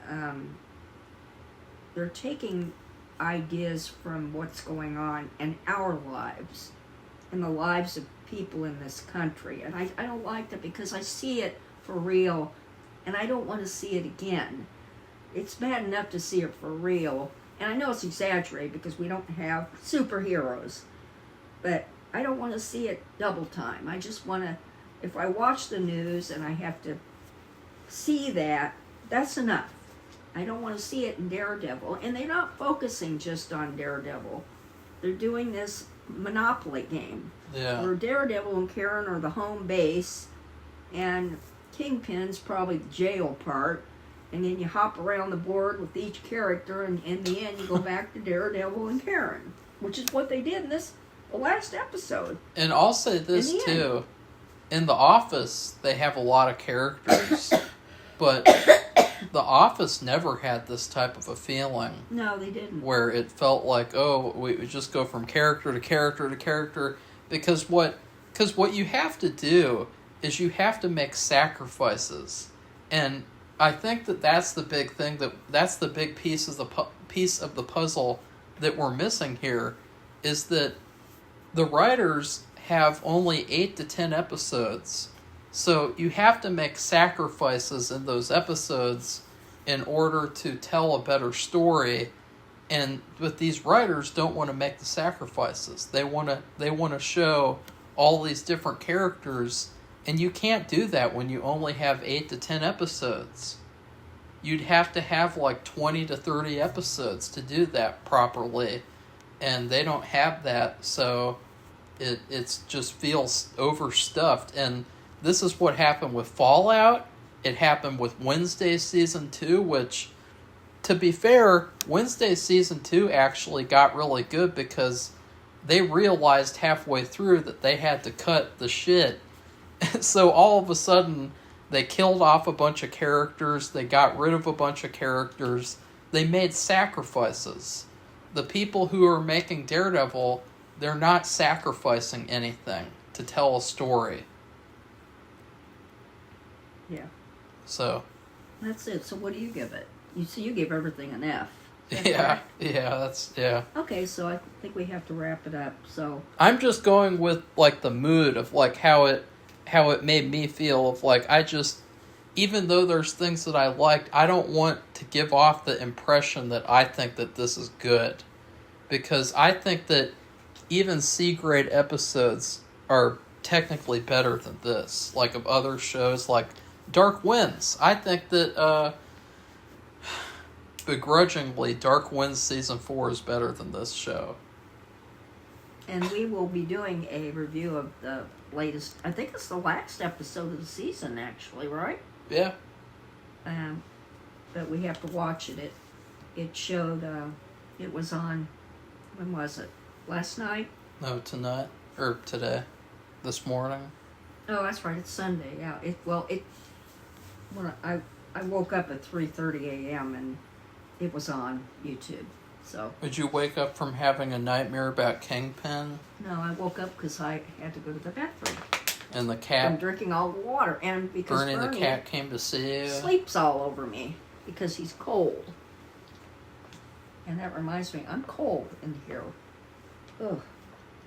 [SPEAKER 1] ideas from what's going on in our lives, in the lives of people in this country. And I don't like that, because I see it for real, and I don't want to see it again. It's bad enough to see it for real, and I know it's exaggerated because we don't have superheroes, but I don't want to see it double time. I just want to, if I watch the news and I have to see that, that's enough. I don't want to see it in Daredevil. And they're not focusing just on Daredevil. They're doing this Monopoly game.
[SPEAKER 2] Yeah.
[SPEAKER 1] Where Daredevil and Karen are the home base, and Kingpin's probably the jail part. And then you hop around the board with each character, and in the end you go back to Daredevil and Karen, which is what they did in the last episode.
[SPEAKER 2] And I'll say this too. In The Office, they have a lot of characters, but The Office never had this type of a feeling.
[SPEAKER 1] No, they didn't. Where
[SPEAKER 2] it felt like, oh, we would just go from character to character to character, because what you have to do is you have to make sacrifices. And I think that's the big thing, that's the big piece of the puzzle that we're missing here, is that the writers have only 8 to 10 episodes. So you have to make sacrifices in those episodes in order to tell a better story. But these writers don't want to make the sacrifices. They want to show all these different characters, and you can't do that when you only have 8 to 10 episodes. You'd have to have like 20 to 30 episodes to do that properly. And they don't have that, so it just feels overstuffed. And this is what happened with Fallout. It happened with Wednesday Season 2, which, to be fair, Wednesday Season 2 actually got really good because they realized halfway through that they had to cut the shit. So all of a sudden, they killed off a bunch of characters, they got rid of a bunch of characters, they made sacrifices. The people who are making Daredevil, they're not sacrificing anything to tell a story.
[SPEAKER 1] Yeah.
[SPEAKER 2] So.
[SPEAKER 1] That's it. So what do you give it? You give everything an F.
[SPEAKER 2] Yeah.
[SPEAKER 1] Okay, so I think we have to wrap it up. So.
[SPEAKER 2] I'm just going with like the mood of like how it made me feel, of like even though there's things that I liked, I don't want to give off the impression that I think that this is good. Because I think that even C-grade episodes are technically better than this. Like of other shows like Dark Winds. I think that begrudgingly, Dark Winds Season 4 is better than this show.
[SPEAKER 1] And we will be doing a review of the latest, I think it's the last episode of the season, actually, right?
[SPEAKER 2] Yeah.
[SPEAKER 1] But we have to watch it. It showed, it was on, when was it? Last night?
[SPEAKER 2] No, tonight. Or today. This morning.
[SPEAKER 1] Oh, that's right, it's Sunday, yeah. When I woke up at 3:30 a.m. and it was on YouTube, so.
[SPEAKER 2] Did you wake up from having a nightmare about Kingpin?
[SPEAKER 1] No, I woke up because I had to go to the bathroom.
[SPEAKER 2] And the
[SPEAKER 1] I'm
[SPEAKER 2] cat,
[SPEAKER 1] drinking all the water, and because
[SPEAKER 2] Bernie the cat came to see you?
[SPEAKER 1] sleeps all over me because he's cold. And that reminds me, I'm cold in here. Ugh.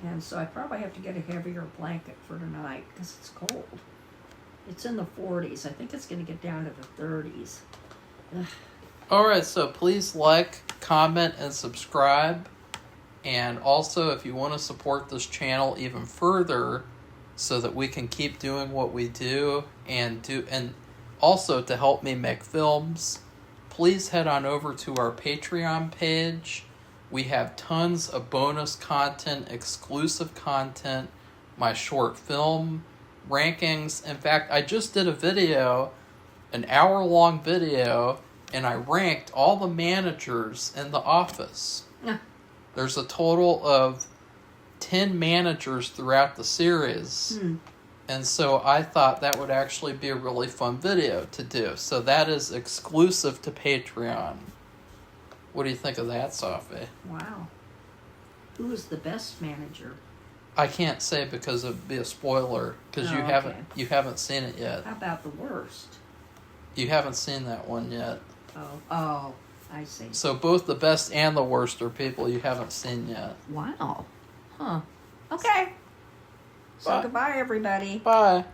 [SPEAKER 1] And so I probably have to get a heavier blanket for tonight because it's cold. It's in the 40s. I think it's going to get down to the 30s. Ugh.
[SPEAKER 2] Alright, so please like, comment, and subscribe. And also, if you want to support this channel even further so that we can keep doing what we do and also to help me make films, please head on over to our Patreon page. We have tons of bonus content, exclusive content, my short film rankings. In fact, I just did a video, an hour-long video, and I ranked all the managers in The Office.
[SPEAKER 1] Yeah.
[SPEAKER 2] There's a total of 10 managers throughout the series. And so I thought that would actually be a really fun video to do. So that is exclusive to Patreon. What do you think of that, Safi?
[SPEAKER 1] Wow. Who is the best manager?
[SPEAKER 2] I can't say because it'd be a spoiler because
[SPEAKER 1] Oh,
[SPEAKER 2] you haven't seen it yet.
[SPEAKER 1] How about the worst?
[SPEAKER 2] You haven't seen that one yet.
[SPEAKER 1] Oh, I see.
[SPEAKER 2] So both the best and the worst are people you haven't seen yet.
[SPEAKER 1] Wow. Huh. Okay. So
[SPEAKER 2] Bye.
[SPEAKER 1] goodbye, everybody.
[SPEAKER 2] Bye.